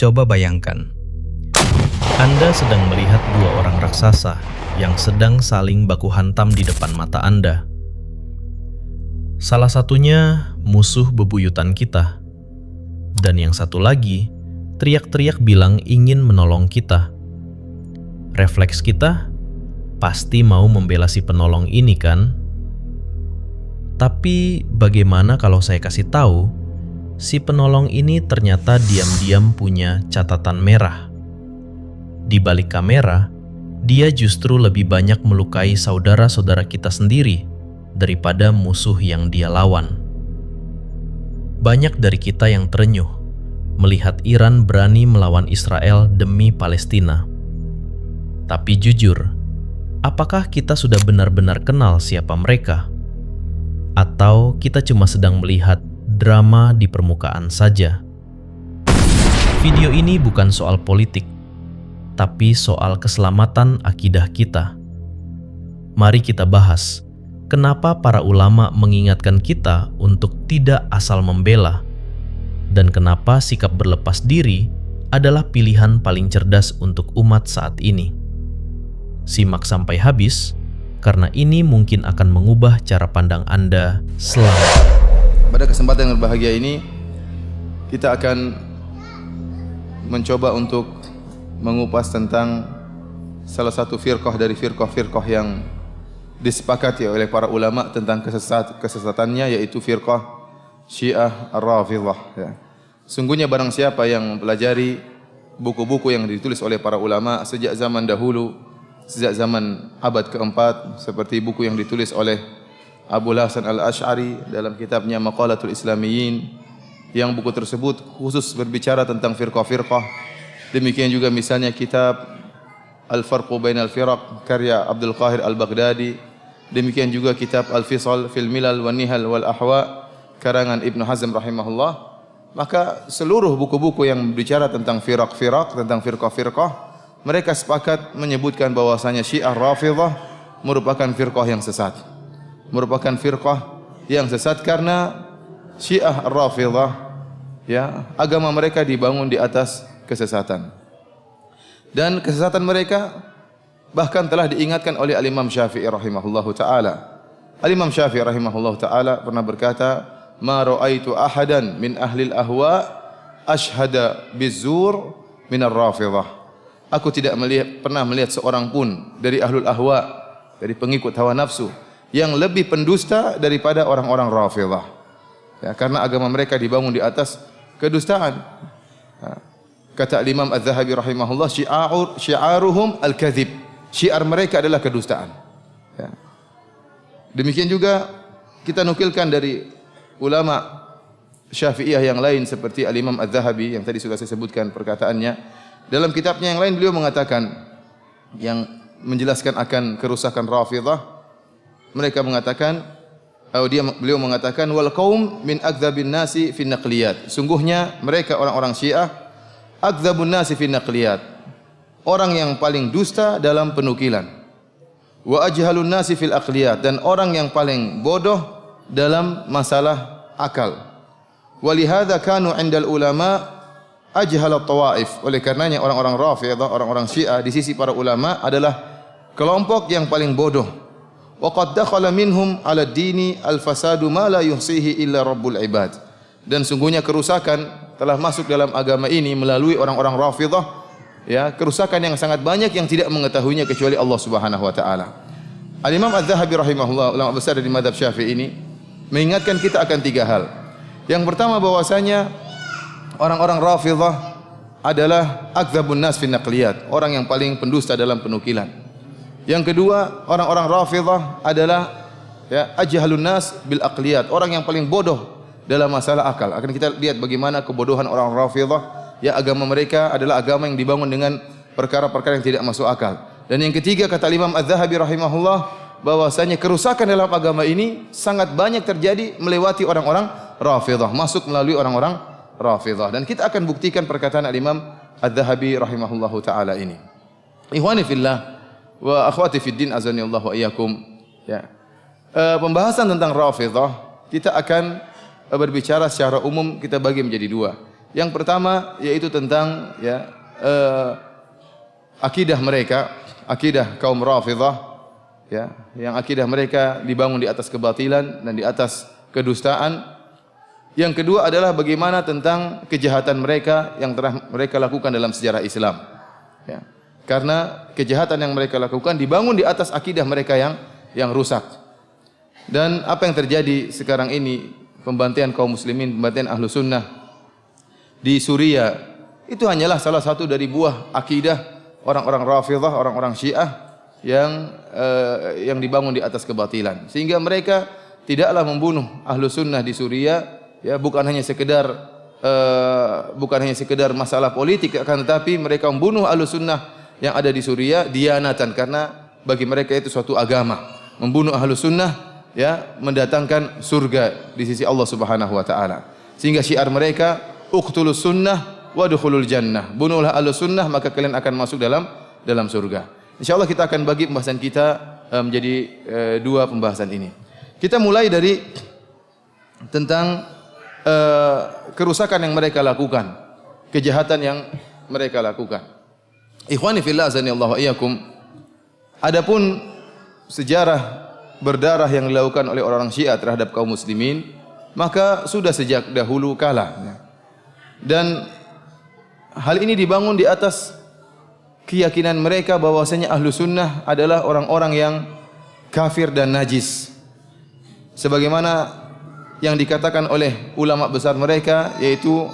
Coba bayangkan, Anda sedang melihat dua orang raksasa yang sedang saling baku hantam di depan mata Anda. Salah satunya musuh bebuyutan kita, dan yang satu lagi teriak-teriak bilang ingin menolong kita. Refleks kita pasti mau membela si penolong ini kan? Tapi bagaimana kalau saya kasih tahu, si penolong ini ternyata diam-diam punya catatan merah. Di balik kamera, dia justru lebih banyak melukai saudara-saudara kita sendiri daripada musuh yang dia lawan. Banyak dari kita yang terenyuh melihat Iran berani melawan Israel demi Palestina. Tapi jujur, apakah kita sudah benar-benar kenal siapa mereka? Atau kita cuma sedang melihat drama di permukaan saja? Video ini bukan soal politik, tapi soal keselamatan akidah kita. Mari kita bahas kenapa para ulama mengingatkan kita untuk tidak asal membela, dan kenapa sikap berlepas diri adalah pilihan paling cerdas untuk umat saat ini. Simak sampai habis, karena ini mungkin akan mengubah cara pandang Anda selamanya. Pada kesempatan yang berbahagia ini, kita akan mencoba untuk mengupas tentang salah satu firqah dari firqah-firqah yang disepakati oleh para ulama tentang kesesatannya, yaitu firqah Syiah Ar-Rafidhah. Ya. Sungguhnya barang siapa yang mempelajari buku-buku yang ditulis oleh para ulama sejak zaman dahulu, sejak zaman abad keempat, seperti buku yang ditulis oleh Abu Hasan Al-Asy'ari dalam kitabnya Maqalatul Islamiyyin, yang buku tersebut khusus berbicara tentang firqah-firqah. Demikian juga misalnya kitab Al-Farqu Bainal Firaq karya Abdul Qahir Al-Baghdadi. Demikian juga kitab Al-Fisal fil Milal wan Nihal wal Ahwa karangan Ibnu Hazm rahimahullah. Maka seluruh buku-buku yang berbicara tentang firaq-firaq, tentang firqah-firqah, mereka sepakat menyebutkan bahwasanya Syiah Rafidhah merupakan firqah yang sesat. Merupakan firqah yang sesat karena Syiah Rafidhah, ya, agama mereka dibangun di atas kesesatan. Dan kesesatan mereka bahkan telah diingatkan oleh Al-Imam Syafi'i rahimahullahu taala. Al-Imam Syafi'i rahimahullahu taala pernah berkata, "Ma ra'aitu ahadan min ahli al-ahwa ashhada bizur min ar-Rafidhah." Aku tidak pernah melihat seorang pun dari ahlul ahwa, dari pengikut hawa nafsu, yang lebih pendusta daripada orang-orang Rafidhah. Ya, karena agama mereka dibangun di atas kedustaan. Kata Imam Az-Zahabi rahimahullah, syi'aruhum al-kadhib. Syiar mereka adalah kedustaan. Ya. Demikian juga kita nukilkan dari ulama Syafi'iyah yang lain seperti Al-Imam Az-Zahabi yang tadi sudah saya sebutkan perkataannya. Dalam kitabnya yang lain beliau mengatakan, yang menjelaskan akan kerusakan Rafidhah, mereka mengatakan, beliau mengatakan, wal qaum min akdzabin nasi fi naqliyat. Sungguhnya mereka orang-orang Syiah akdzabun nasi fi naqliyat, orang yang paling dusta dalam penukilan. Wa ajhalun nasi fil aqliyat, dan orang yang paling bodoh dalam masalah akal. Walihada kanu 'indal ulama ajhal at-tawaif. Oleh karenanya orang-orang Rafidhah, orang-orang Syiah di sisi para ulama adalah kelompok yang paling bodoh. Wa qad dakhala minhum 'ala ad-dini al-fasadu ma la yuhsihi illa rabbul ibad. Dan sungguhnya kerusakan telah masuk dalam agama ini melalui orang-orang Rafidhah, ya, kerusakan yang sangat banyak yang tidak mengetahuinya kecuali Allah Subhanahu wa taala. Al-Imam Az-Zahabi rahimahullah, ulama besar dari mazhab Syafi'i ini, mengingatkan kita akan tiga hal. Yang pertama bahwasanya orang-orang Rafidhah adalah akdzabun nas fi naqliyat, orang yang paling pendusta dalam penukilan. Yang kedua, orang-orang Rafidhah adalah, ya, ajhalun nas bil aqliyat, orang yang paling bodoh dalam masalah akal. Akan kita lihat bagaimana kebodohan orang Rafidhah, ya, agama mereka adalah agama yang dibangun dengan perkara-perkara yang tidak masuk akal. Dan yang ketiga, kata Imam Az-Zahabi rahimahullah, bahwasanya kerusakan dalam agama ini sangat banyak terjadi melewati orang-orang Rafidhah, masuk melalui orang-orang Rafidhah. Dan kita akan buktikan perkataan Al-Imam Az-Zahabi rahimahullahu taala ini. Ikhwani fillah wa akhwati fid din, azanillahu wa iyyakum. Ya. Pembahasan tentang Rafidhah kita akan berbicara secara umum, kita bagi menjadi dua. Yang pertama yaitu tentang akidah mereka, akidah kaum Rafidhah, yang akidah mereka dibangun di atas kebatilan dan di atas kedustaan. Yang kedua adalah bagaimana tentang kejahatan mereka yang telah mereka lakukan dalam sejarah Islam. Karena kejahatan yang mereka lakukan dibangun di atas akidah mereka yang rusak. Dan apa yang terjadi sekarang ini, pembantaian kaum muslimin, pembantaian ahlu sunnah di Suriah, itu hanyalah salah satu dari buah akidah orang-orang Rafidhah, orang-orang Syiah yang dibangun di atas kebatilan. Sehingga mereka tidaklah membunuh ahlu sunnah di Suriah, bukan hanya sekedar masalah politik, akan tetapi mereka membunuh ahlu sunnah yang ada di Suriah dianatan, karena bagi mereka itu suatu agama. Membunuh ahlu sunnah mendatangkan surga di sisi Allah Subhanahu wa taala. Sehingga syiar mereka, uqtulus sunnah wadkhulul jannah. Bunuhlah ahlu sunnah maka kalian akan masuk dalam surga. Insyaallah kita akan bagi pembahasan kita menjadi dua pembahasan ini. Kita mulai dari tentang kerusakan yang mereka lakukan, kejahatan yang mereka lakukan. Ikhwani fillah azanillahu wa iyyakum. Adapun sejarah berdarah yang dilakukan oleh orang Syiah terhadap kaum muslimin, maka sudah sejak dahulu kala. Dan hal ini dibangun di atas keyakinan mereka bahwasanya ahlu sunnah adalah orang-orang yang kafir dan najis. Sebagaimana yang dikatakan oleh ulama besar mereka, yaitu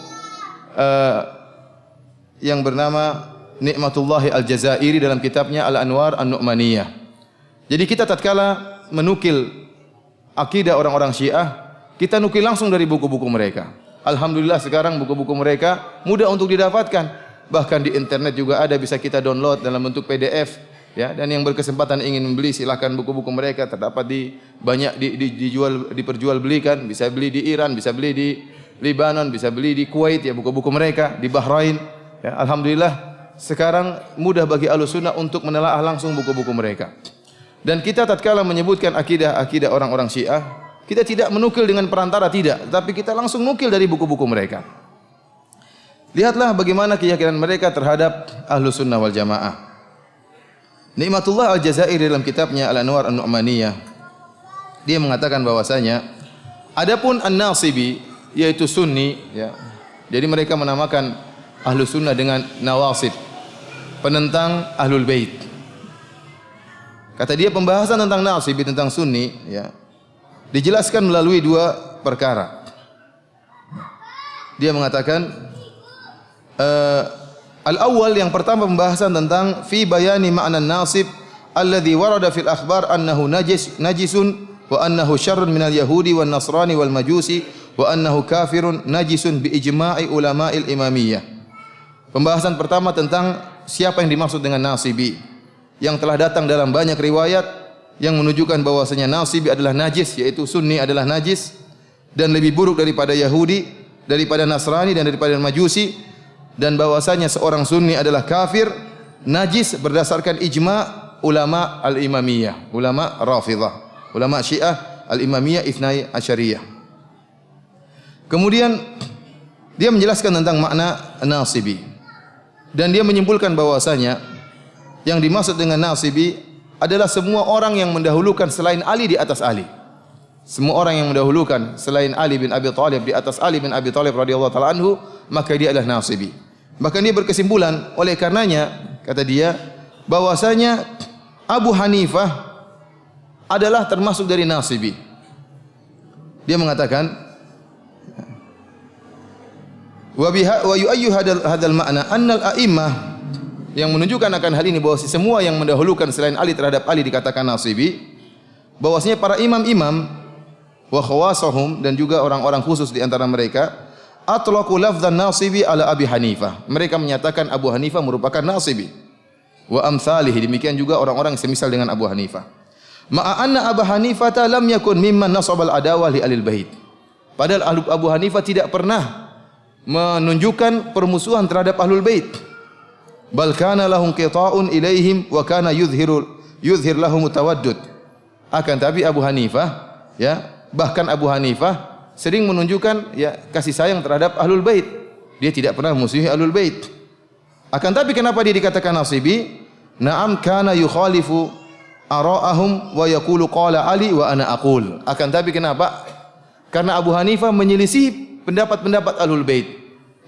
yang bernama Nikmatullahi Al-Jazairi dalam kitabnya Al-Anwar An-Nu'maniyah. Jadi kita tatkala menukil akidah orang-orang Syiah, kita nukil langsung dari buku-buku mereka. Alhamdulillah sekarang buku-buku mereka mudah untuk didapatkan. Bahkan di internet juga ada, bisa kita download dalam bentuk PDF. Dan yang berkesempatan ingin membeli silahkan buku-buku mereka, terdapat diperjualbelikan, bisa beli di Iran, bisa beli di Lebanon, bisa beli di Kuwait, buku-buku mereka di Bahrain. Alhamdulillah sekarang mudah bagi Ahlussunnah untuk menelaah langsung buku-buku mereka. Dan kita tatkala menyebutkan akidah orang-orang Syiah, kita tidak menukil dengan perantara, tidak, tapi kita langsung nukil dari buku-buku mereka. Lihatlah bagaimana keyakinan mereka terhadap Ahlussunnah wal Jamaah. Nikmatullah Al-Jazairi dalam kitabnya Al-Anwar An-Nu'maniyah, dia mengatakan bahwasanya adapun An-Nasibi yaitu Sunni, jadi mereka menamakan Ahlussunnah dengan Nawasib, penentang Ahlul Bait. Kata dia pembahasan tentang Nasibi, tentang Sunni, dijelaskan melalui dua perkara. Dia mengatakan al-awwal, yang pertama pembahasan tentang fi bayani ma'na nasib alladhi warada fil akhbar annahu najisun wa annahu syarrun minal yahudi wan nasrani wal majusi wa annahu kafirun najisun bi ijma'i ulama'il imamiyah. Pembahasan pertama tentang siapa yang dimaksud dengan nasibi, yang telah datang dalam banyak riwayat yang menunjukkan bahwasanya nasibi adalah najis, yaitu Sunni adalah najis dan lebih buruk daripada Yahudi, daripada Nasrani dan daripada Majusi, dan bahwasanya seorang Sunni adalah kafir, najis berdasarkan ijma' ulama al-imamiyah, ulama Rafidhah, ulama Syiah al-imamiyah Ithnai Asyariyah. Kemudian dia menjelaskan tentang makna nasibi, dan dia menyimpulkan bahwasanya yang dimaksud dengan nasibi adalah semua orang yang mendahulukan selain Ali di atas Ali. Semua orang yang mendahulukan selain Ali bin Abi Thalib di atas Ali bin Abi Thalib radhiyallahu taala anhu, maka dia adalah nasibi. Bahkan dia berkesimpulan, oleh karenanya kata dia bahwasanya Abu Hanifah adalah termasuk dari nasibi. Dia mengatakan wa yu'ayyu hadzal ma'na annal a'immah, yang menunjukkan akan hal ini bahwa semua yang mendahulukan selain Ali terhadap Ali dikatakan nasibi. Bahwasanya para imam-imam wa khawasahum, dan juga orang-orang khusus di antara mereka, atlaqu lafdzan nasibi ala Abi Hanifah. Mereka menyatakan Abu Hanifah merupakan nasibi. Wa amsalihi, demikian juga orang-orang semisal dengan Abu Hanifah. Ma'a anna Abu Hanifah lam yakun mimman nasabal adawah li alil bait. Padahal Abu Hanifah tidak pernah menunjukkan permusuhan terhadap Ahlul Bait. Bal kana lahum qita'un ilaihim wa kana yuzhir lahum tawaddud. Akan tapi Abu Hanifah, bahkan Abu Hanifah sering menunjukkan kasih sayang terhadap Ahlul Bait. Dia tidak pernah musuhi Ahlul Bait. Akan tapi kenapa dia dikatakan nasibi? Na'am kana yukhalifu ara'ahum wa yaqulu qala Ali wa ana aqul. Akan tapi kenapa? Karena Abu Hanifah menyelisih pendapat-pendapat Ahlul Bait.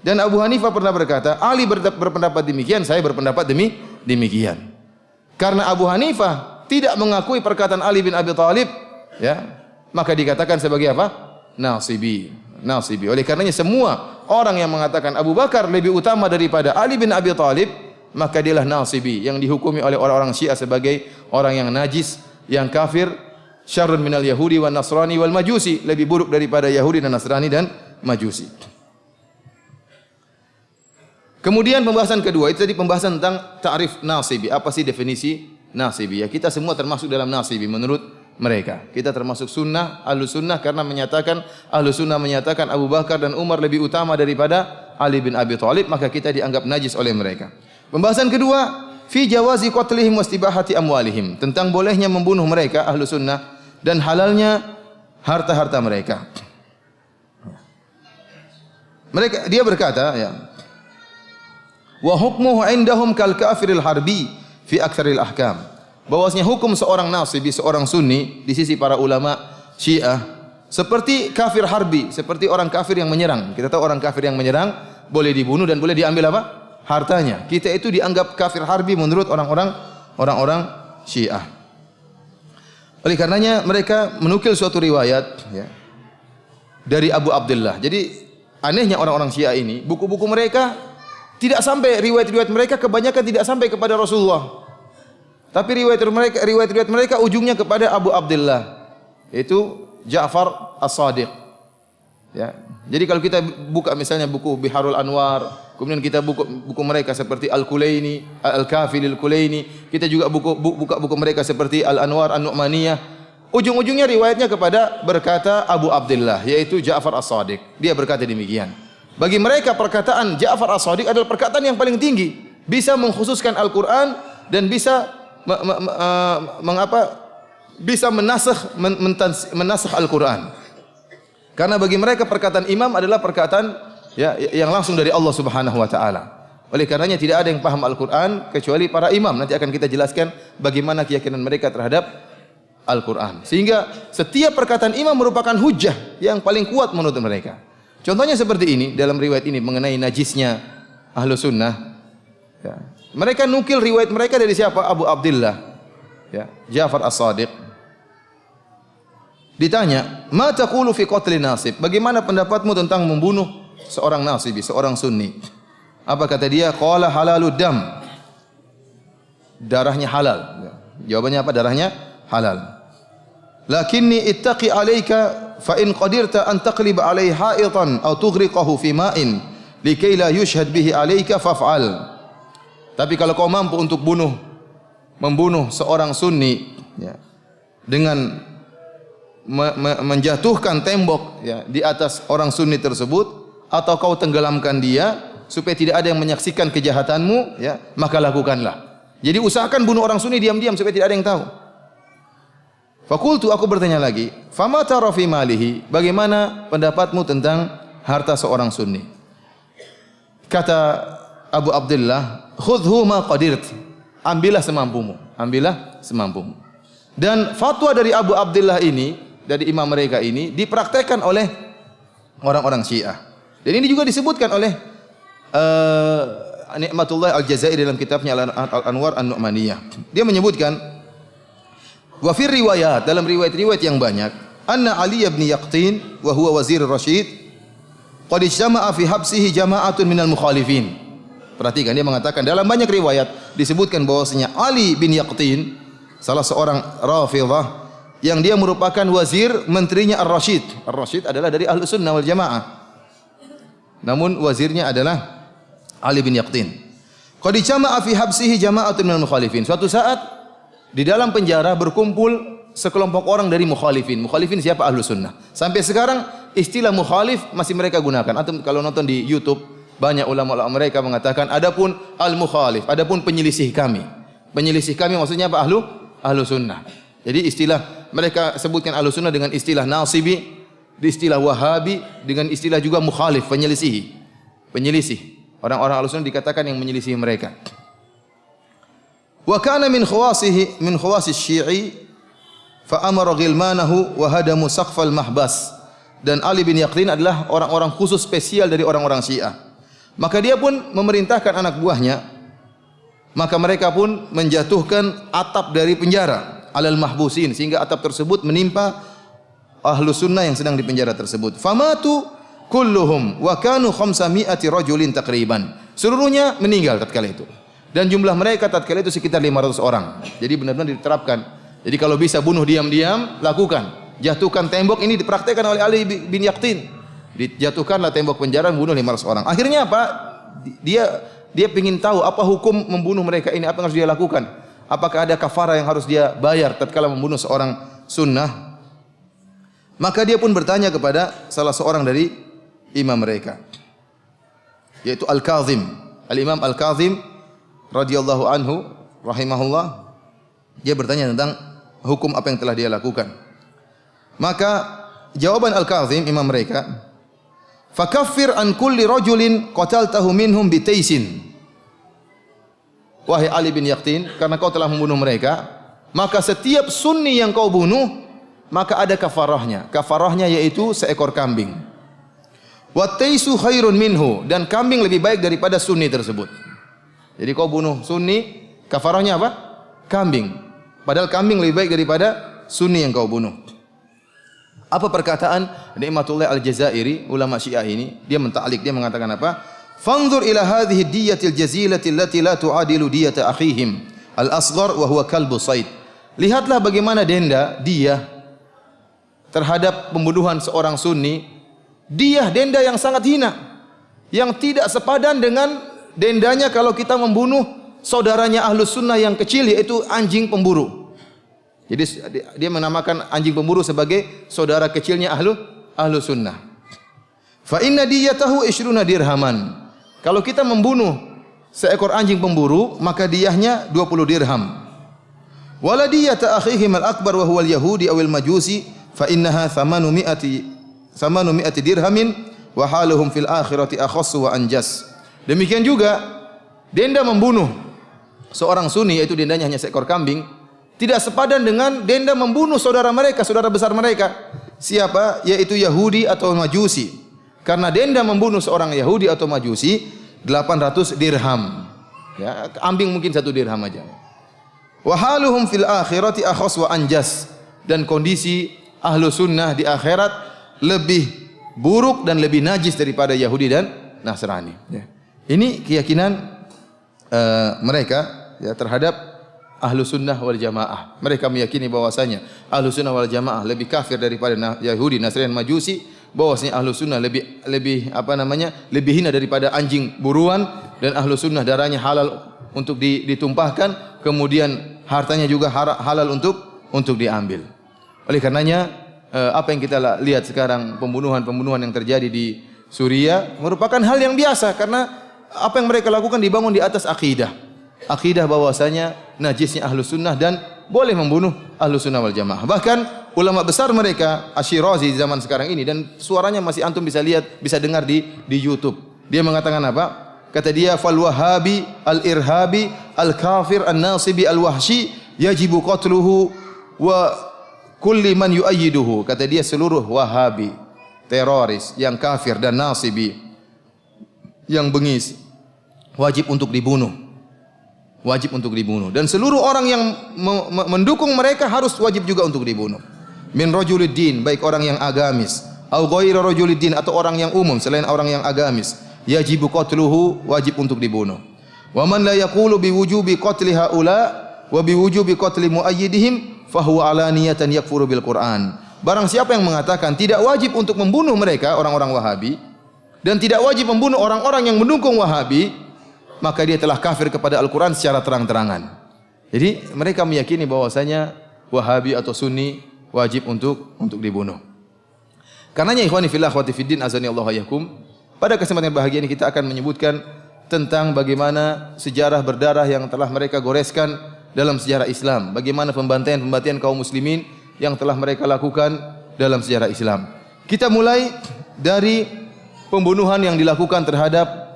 Dan Abu Hanifah pernah berkata, Ali berpendapat demikian, saya berpendapat demikian. Karena Abu Hanifah tidak mengakui perkataan Ali bin Abi Thalib, ya, maka dikatakan sebagai apa? Nasibi. Nasibi. Oleh karenanya semua orang yang mengatakan Abu Bakar lebih utama daripada Ali bin Abi Thalib, maka dialah nasibi yang dihukumi oleh orang-orang Syiah sebagai orang yang najis, yang kafir, syarrun minal yahudi wan nasrani wal majusi, lebih buruk daripada Yahudi dan Nasrani dan Majusi. Kemudian pembahasan kedua itu tadi pembahasan tentang ta'rif nasibi. Apa sih definisi nasibi? Ya, kita semua termasuk dalam nasibi menurut mereka. Kita termasuk sunnah, ahlu sunnah karena ahlu sunnah menyatakan Abu Bakar dan Umar lebih utama daripada Ali bin Abi Thalib, maka kita dianggap najis oleh mereka. Pembahasan kedua, fi jawazi qatlihim wastibahati amwalihim, tentang bolehnya membunuh mereka ahlu sunnah dan halalnya harta-harta mereka. Dia berkata, ya, wa hukmuhu indahum kal kafiril harbi fi aktsaril ahkam. Bahwasanya hukum seorang nasibi, seorang sunni di sisi para ulama Syiah seperti kafir harbi, seperti orang kafir yang menyerang. Kita tahu orang kafir yang menyerang boleh dibunuh dan boleh diambil apa? Hartanya. Kita itu dianggap kafir harbi menurut orang-orang Syiah. Oleh karenanya mereka menukil suatu riwayat, ya, dari Abu Abdullah. Jadi anehnya orang-orang Syiah ini, buku-buku mereka tidak sampai, riwayat-riwayat mereka kebanyakan tidak sampai kepada Rasulullah. Tapi riwayat-riwayat mereka ujungnya kepada Abu Abdullah, yaitu Ja'far As-Sadiq. Ya. Jadi kalau kita buka misalnya buku Biharul Anwar, kemudian kita buku mereka seperti Al-Kulaini, Al-Kafi Lil-Kulaini, kita juga buka buku mereka seperti Al-Anwar An-Nu'maniyah. Ujung-ujungnya riwayatnya kepada berkata Abu Abdullah, yaitu Ja'far As-Sadiq. Dia berkata demikian. Bagi mereka perkataan Ja'far As-Sadiq adalah perkataan yang paling tinggi, bisa mengkhususkan Al-Qur'an dan bisa bisa menasakh Al-Qur'an. Karena bagi mereka perkataan imam adalah perkataan, ya, yang langsung dari Allah Subhanahu wa taala. Oleh karenanya tidak ada yang paham Al-Qur'an kecuali para imam. Nanti akan kita jelaskan bagaimana keyakinan mereka terhadap Al-Qur'an. Sehingga setiap perkataan imam merupakan hujjah yang paling kuat menurut mereka. Contohnya seperti ini dalam riwayat ini mengenai najisnya ahlu sunnah. Ya. Mereka nukil riwayat mereka dari siapa? Abu Abdullah, ya, Ja'far As-Sadiq. Ditanya, "Ma taqulu fi qatli nasib?" Bagaimana pendapatmu tentang membunuh seorang nasibi, seorang sunni? Apa kata dia? Qala halalud dam. Darahnya halal. Ya. Jawabannya apa? Darahnya halal. Lakinni ittaqi alayka fa in qadirta an taqliba alayhi ha'itan aw tughriqahu fi ma'in likay la yushhad bihi alayka faf'al. Tapi kalau kau mampu untuk membunuh seorang sunni, ya, dengan menjatuhkan tembok, ya, di atas orang sunni tersebut, atau kau tenggelamkan dia supaya tidak ada yang menyaksikan kejahatanmu, ya, maka lakukanlah. Jadi usahakan bunuh orang sunni diam-diam supaya tidak ada yang tahu. Fakultu, aku bertanya lagi, fama tara fi malihi, bagaimana pendapatmu tentang harta seorang sunni? Kata Abu Abdullah, khudhu ma qadirt, ambillah semampumu, ambillah semampumu. Dan fatwa dari Abu Abdullah ini, dari imam mereka ini, dipraktekkan oleh orang-orang Syiah. Dan ini juga disebutkan oleh Nikmatullah Al-Jazairi dalam kitabnya Al-Anwar An-Nu'maniyah. Dia menyebutkan, wa fi riwayat, dalam riwayat-riwayat yang banyak, anna Ali bin Yaqtin wa huwa wazir Rashid qad ijtama'a fi habsihi jama'atun minal mukhalifin. Perhatikan, dia mengatakan dalam banyak riwayat disebutkan bahwasanya Ali bin Yaqtin, salah seorang Rafidhah, yang dia merupakan wazir menterinya Ar-Rashid. Ar-Rashid adalah dari Ahlus Sunnah wal Jamaah. Namun wazirnya adalah Ali bin Yaqtin. Qad ijtama'a fi habsihi jama'atun minal mukhalifin. Suatu saat di dalam penjara berkumpul sekelompok orang dari mukhalifin. Mukhalifin siapa? Ahlus Sunnah. Sampai sekarang istilah mukhalif masih mereka gunakan. Antum kalau nonton di YouTube, banyak ulama-ulama mereka mengatakan adapun al-mukhalif, adapun penyelisih kami. Penyelisih kami maksudnya apa? Ahlus Sunnah. Jadi istilah mereka sebutkan Ahlus Sunnah dengan istilah nasibi, istilah wahabi, dengan istilah juga mukhalif, penyelisih. penyelisih. Orang-orang Ahlussunnah dikatakan yang menyelisih mereka. Wa kana min khawasi Syi'i fa amara ghilmanahu wa hadamu saqfal mahbas. Dan Ali bin Yaqtin adalah orang-orang khusus spesial dari orang-orang Syiah. Maka dia pun memerintahkan anak buahnya, maka mereka pun menjatuhkan atap dari penjara alal mahbusin, sehingga atap tersebut menimpa ahlu sunnah yang sedang dipenjara tersebut. Famatu kulluhum wa kanu 500 rajulin takriban. Seluruhnya meninggal tatkala itu. Dan jumlah mereka tatkala itu sekitar 500 orang. Jadi benar-benar diterapkan. Jadi kalau bisa bunuh diam-diam, lakukan. Jatuhkan tembok, ini dipraktekkan oleh Ali bin Yaqtin. Dijatuhkanlah tembok penjara, membunuh 500 orang. Akhirnya apa? Dia ingin tahu apa hukum membunuh mereka ini, apa yang harus dia lakukan. Apakah ada kafarah yang harus dia bayar tatkala membunuh seorang sunnah? Maka dia pun bertanya kepada salah seorang dari imam mereka, yaitu Al-Kazim. Al-Imam Al-Kazim radhiyallahu anhu rahimahullah. Dia bertanya tentang hukum apa yang telah dia lakukan. Maka jawaban Al-Kazim imam mereka, fakaffir an kulli rajulin qataltahu minhum bitaisin. Wahai Ali bin Yaqtin, karena kau telah membunuh mereka, maka setiap sunni yang kau bunuh, maka ada kafarahnya. Kafarahnya yaitu seekor kambing. Wa taisu khairun minhu, dan kambing lebih baik daripada sunni tersebut. Jadi kau bunuh sunni, kafarahnya apa? Kambing. Padahal kambing lebih baik daripada sunni yang kau bunuh. Apa perkataan Ni'matullah Al-Jazairi, ulama Syiah ini? Dia menta'liq, dia mengatakan apa? Fanzur ila hadhihi diyatil jazilati allati la tu'adilu diyata akhihim al-asghar wa huwa kalbu said. Lihatlah bagaimana denda terhadap pembunuhan seorang sunni, denda yang sangat hina, yang tidak sepadan dengan dendanya kalau kita membunuh saudaranya Ahlus Sunnah yang kecil, yaitu anjing pemburu. Jadi dia menamakan anjing pemburu sebagai saudara kecilnya ahlu sunnah. Fa inna diyatahu 20 dirhaman. Kalau kita membunuh seekor anjing pemburu, maka diyahnya 20 dirham. Wala diyata akhihim al-akbar wa huwa al-yahudi aw al-majusi fa innaha 800 dirhamin wa haluhum fil akhirati akhassu wa anjas. Demikian juga denda membunuh seorang sunni, yaitu dendanya hanya seekor kambing, tidak sepadan dengan denda membunuh saudara mereka, saudara besar mereka. Siapa? Yaitu Yahudi atau Majusi. Karena denda membunuh seorang Yahudi atau Majusi 800 dirham. Ya, kambing mungkin 1 dirham aja. Wa haluhum fil akhirati akhas wa anjas. Dan kondisi ahlu sunnah di akhirat lebih buruk dan lebih najis daripada Yahudi dan Nasrani. Ya. Ini keyakinan mereka ya, terhadap Ahlu Sunnah wal Jamaah. Mereka meyakini bahwasanya Ahlu Sunnah wal Jamaah lebih kafir daripada Yahudi, Nasrani, Majusi. Bahwasanya Ahlu Sunnah lebih hina daripada anjing buruan, dan Ahlu Sunnah darahnya halal untuk ditumpahkan, kemudian hartanya juga halal untuk diambil. Oleh karenanya apa yang kita lihat sekarang, pembunuhan yang terjadi di Suriah merupakan hal yang biasa, karena apa yang mereka lakukan dibangun di atas akidah. Akidah bahwasanya najisnya Ahlu Sunnah dan boleh membunuh Ahlu Sunnah wal Jamaah. Bahkan ulama besar mereka, Asy-Syirazi zaman sekarang ini, dan suaranya masih antum bisa lihat, bisa dengar di YouTube. Dia mengatakan apa? Kata dia, fal wahabi al-irhabi al-kafir an-nasibi al-wahshi yajibu qatluhu wa kulli man yu'ayyiduhu. Kata dia, seluruh wahabi, teroris yang kafir dan nasibi, yang bengis, wajib untuk dibunuh. Wajib untuk dibunuh, dan seluruh orang yang mendukung mereka harus wajib juga untuk dibunuh. Min rajuliddin, baik orang yang agamis, au ghairu rajuliddin, atau orang yang umum selain orang yang agamis, yajibu qatluhu, wajib untuk dibunuh. Wa man la yaqulu bi wujubi qatli haula wa bi wujubi qatli muayyidihim fa huwa alaniyatan yakfuru bil Qur'an. Barang siapa yang mengatakan tidak wajib untuk membunuh mereka, orang-orang Wahabi, dan tidak wajib membunuh orang-orang yang mendukung Wahabi, maka dia telah kafir kepada Al-Quran secara terang-terangan. Jadi mereka meyakini bahwasanya Wahabi atau Sunni wajib untuk dibunuh. Karenanya ikhwani fillah akhwati fiddin azani Allah yakum, pada kesempatan yang bahagia ini kita akan menyebutkan tentang bagaimana sejarah berdarah yang telah mereka goreskan dalam sejarah Islam, bagaimana pembantaian kaum muslimin yang telah mereka lakukan dalam sejarah Islam. Kita mulai dari pembunuhan yang dilakukan terhadap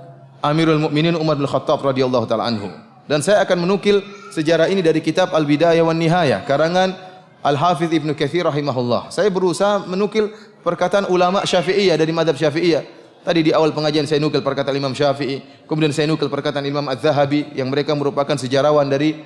Amirul Mukminin Umar bin Khattab radhiyallahu taala anhu. Dan saya akan menukil sejarah ini dari kitab Al-Bidayah wan Nihayah karangan Al-Hafidz Ibnu Katsir rahimahullah. Saya berusaha menukil perkataan ulama Syafi'iyah dari mazhab Syafi'iyah. Tadi di awal pengajian saya nukil perkataan Imam Syafi'i, kemudian saya nukil perkataan Imam Az-Zahabi yang mereka merupakan sejarawan dari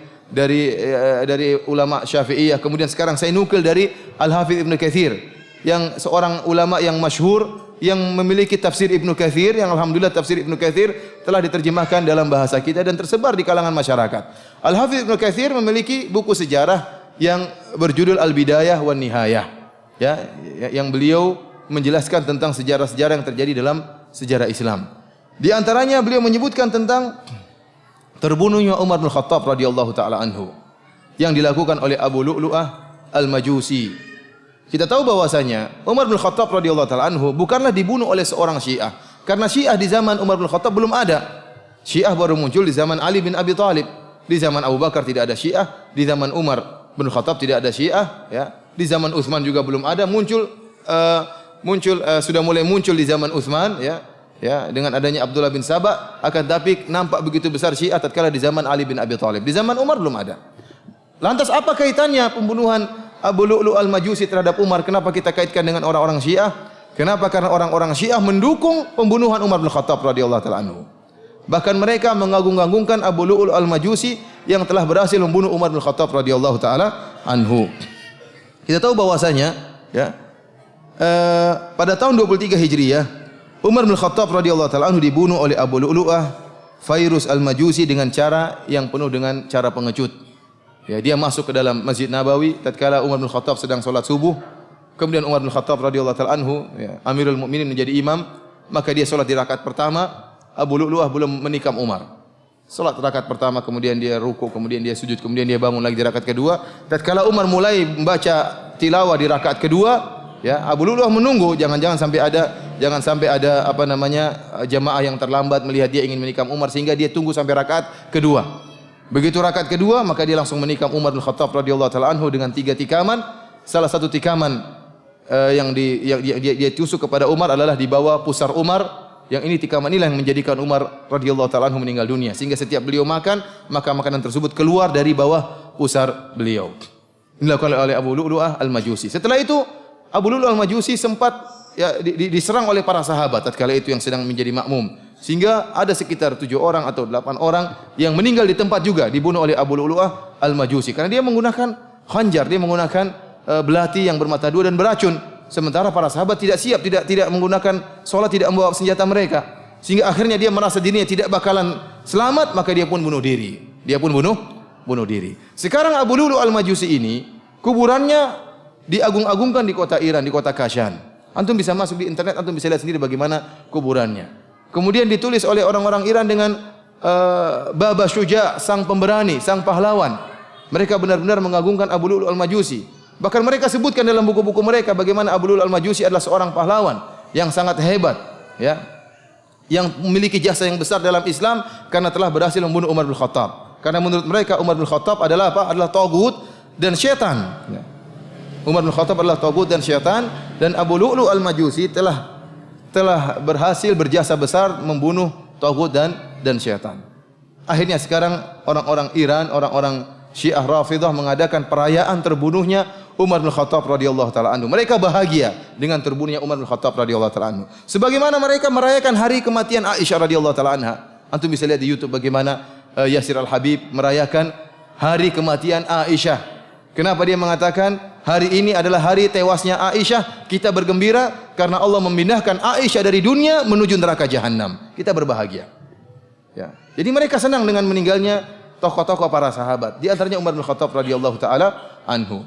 ulama Syafi'iyah. Kemudian sekarang saya nukil dari Al-Hafidz Ibnu Katsir yang seorang ulama yang masyhur yang memiliki tafsir Ibnu Katsir yang alhamdulillah tafsir Ibnu Katsir telah diterjemahkan dalam bahasa kita dan tersebar di kalangan masyarakat. Al-Hafidz Ibnu Katsir memiliki buku sejarah yang berjudul Al-Bidayah wan Nihayah. Ya, yang beliau menjelaskan tentang sejarah-sejarah yang terjadi dalam sejarah Islam. Di antaranya beliau menyebutkan tentang terbunuhnya Umar bin Khattab radhiyallahu taala anhu yang dilakukan oleh Abu Lu'lu'ah Al-Majusi. Kita tahu bahwasanya Umar bin Khattab radhiyallahu taala anhu bukanlah dibunuh oleh seorang Syiah, karena Syiah di zaman Umar bin Khattab belum ada. Syiah baru muncul di zaman Ali bin Abi Thalib. Di zaman Abu Bakar tidak ada Syiah, di zaman Umar bin Khattab tidak ada Syiah, ya. Di zaman Utsman juga belum ada, sudah mulai muncul di zaman Utsman, ya, dengan adanya Abdullah bin Sabah, akan tapi nampak begitu besar Syiah tatkala di zaman Ali bin Abi Thalib. Di zaman Umar belum ada. Lantas apa kaitannya pembunuhan Abu Lu'lu' Al-Majusi terhadap Umar? Kenapa kita kaitkan dengan orang-orang Syiah? Kenapa? Karena orang-orang Syiah mendukung pembunuhan Umar bin Khattab radhiyallahu taala anhu. Bahkan mereka mengagung-agungkan Abu Lu'lu' Al-Majusi yang telah berhasil membunuh Umar bin Khattab radhiyallahu taala anhu. Kita tahu bahwasanya, ya, pada tahun 23 Hijriah, Umar bin Khattab radhiyallahu taala anhu dibunuh oleh Abu Lu'lu'ah Fairuz Al-Majusi dengan cara yang penuh dengan cara pengecut. Ya, dia masuk ke dalam Masjid Nabawi tatkala Umar bin Khattab sedang salat subuh. Kemudian Umar bin Khattab radhiyallahu taala anhu, ya, Amirul Mukminin menjadi imam, maka dia salat di rakaat pertama. Abu Lu'lu'ah belum menikam Umar. Salat rakaat pertama, kemudian dia ruku, kemudian dia sujud, kemudian dia bangun lagi di rakaat kedua. Tatkala Umar mulai membaca tilawah di rakaat kedua, ya, Abu Lu'lu'ah menunggu jangan sampai ada jamaah yang terlambat melihat dia ingin menikam Umar, sehingga dia tunggu sampai rakaat kedua. Begitu rakaat kedua, maka dia langsung menikam Umar bin Khattab radhiyallahu taala anhu dengan 3 tikaman. Salah satu tikaman yang dia tusuk kepada Umar adalah di bawah pusar Umar. Yang ini tikaman inilah yang menjadikan Umar radhiyallahu taala anhu meninggal dunia, sehingga setiap beliau makan, maka makanan tersebut keluar dari bawah pusar beliau. Ini dilakukan oleh Abu Lu'lu'ah Al-Majusi. Setelah itu Abu Lu'lu'ah Al-Majusi sempat, ya, diserang oleh para sahabat tatkala itu yang sedang menjadi makmum, sehingga ada sekitar 7 orang atau 8 orang yang meninggal di tempat juga, dibunuh oleh Abu Lu'lu'ah Al-Majusi karena dia menggunakan khanjar, dia menggunakan belati yang bermata dua dan beracun. Sementara para sahabat tidak siap, tidak menggunakan sholat, tidak membawa senjata mereka, sehingga akhirnya dia merasa dirinya tidak bakalan selamat, maka dia pun bunuh diri. Bunuh diri. Sekarang Abu Lu'lu'ah Al-Majusi ini kuburannya diagung-agungkan di kota Iran, di kota Kashan. Antum bisa masuk di internet, antum bisa lihat sendiri bagaimana kuburannya. Kemudian ditulis oleh orang-orang Iran dengan Baba Syuja, sang pemberani, sang pahlawan. Mereka benar-benar mengagungkan Abu Lu'lu'ah Al-Majusi. Bahkan mereka sebutkan dalam buku-buku mereka bagaimana Abu Lu'lu'ah Al-Majusi adalah seorang pahlawan yang sangat hebat, ya, yang memiliki jasa yang besar dalam Islam karena telah berhasil membunuh Umar bin Khattab. Karena menurut mereka Umar bin Khattab adalah apa? Adalah tagut dan syaitan. Ya. Umar bin Khattab adalah tagut dan syaitan, dan Abu Lu'lu'ah Al-Majusi telah berhasil berjasa besar membunuh tagut dan syaitan. Akhirnya sekarang orang-orang Iran, orang-orang Syiah Rafidah mengadakan perayaan terbunuhnya Umar bin Khattab radhiyallahu taala anhu. Mereka bahagia dengan terbunuhnya Umar bin Khattab radhiyallahu taala anhu. Sebagaimana mereka merayakan hari kematian Aisyah radhiyallahu taala anha. Antum bisa lihat di YouTube bagaimana Yasir Al-Habib merayakan hari kematian Aisyah. Kenapa dia mengatakan hari ini adalah hari tewasnya Aisyah? Kita bergembira karena Allah memindahkan Aisyah dari dunia menuju neraka jahanam. Kita berbahagia. Ya. Jadi mereka senang dengan meninggalnya tokoh-tokoh para sahabat. Di antaranya Umar bin Khattab radhiyallahu taala anhu.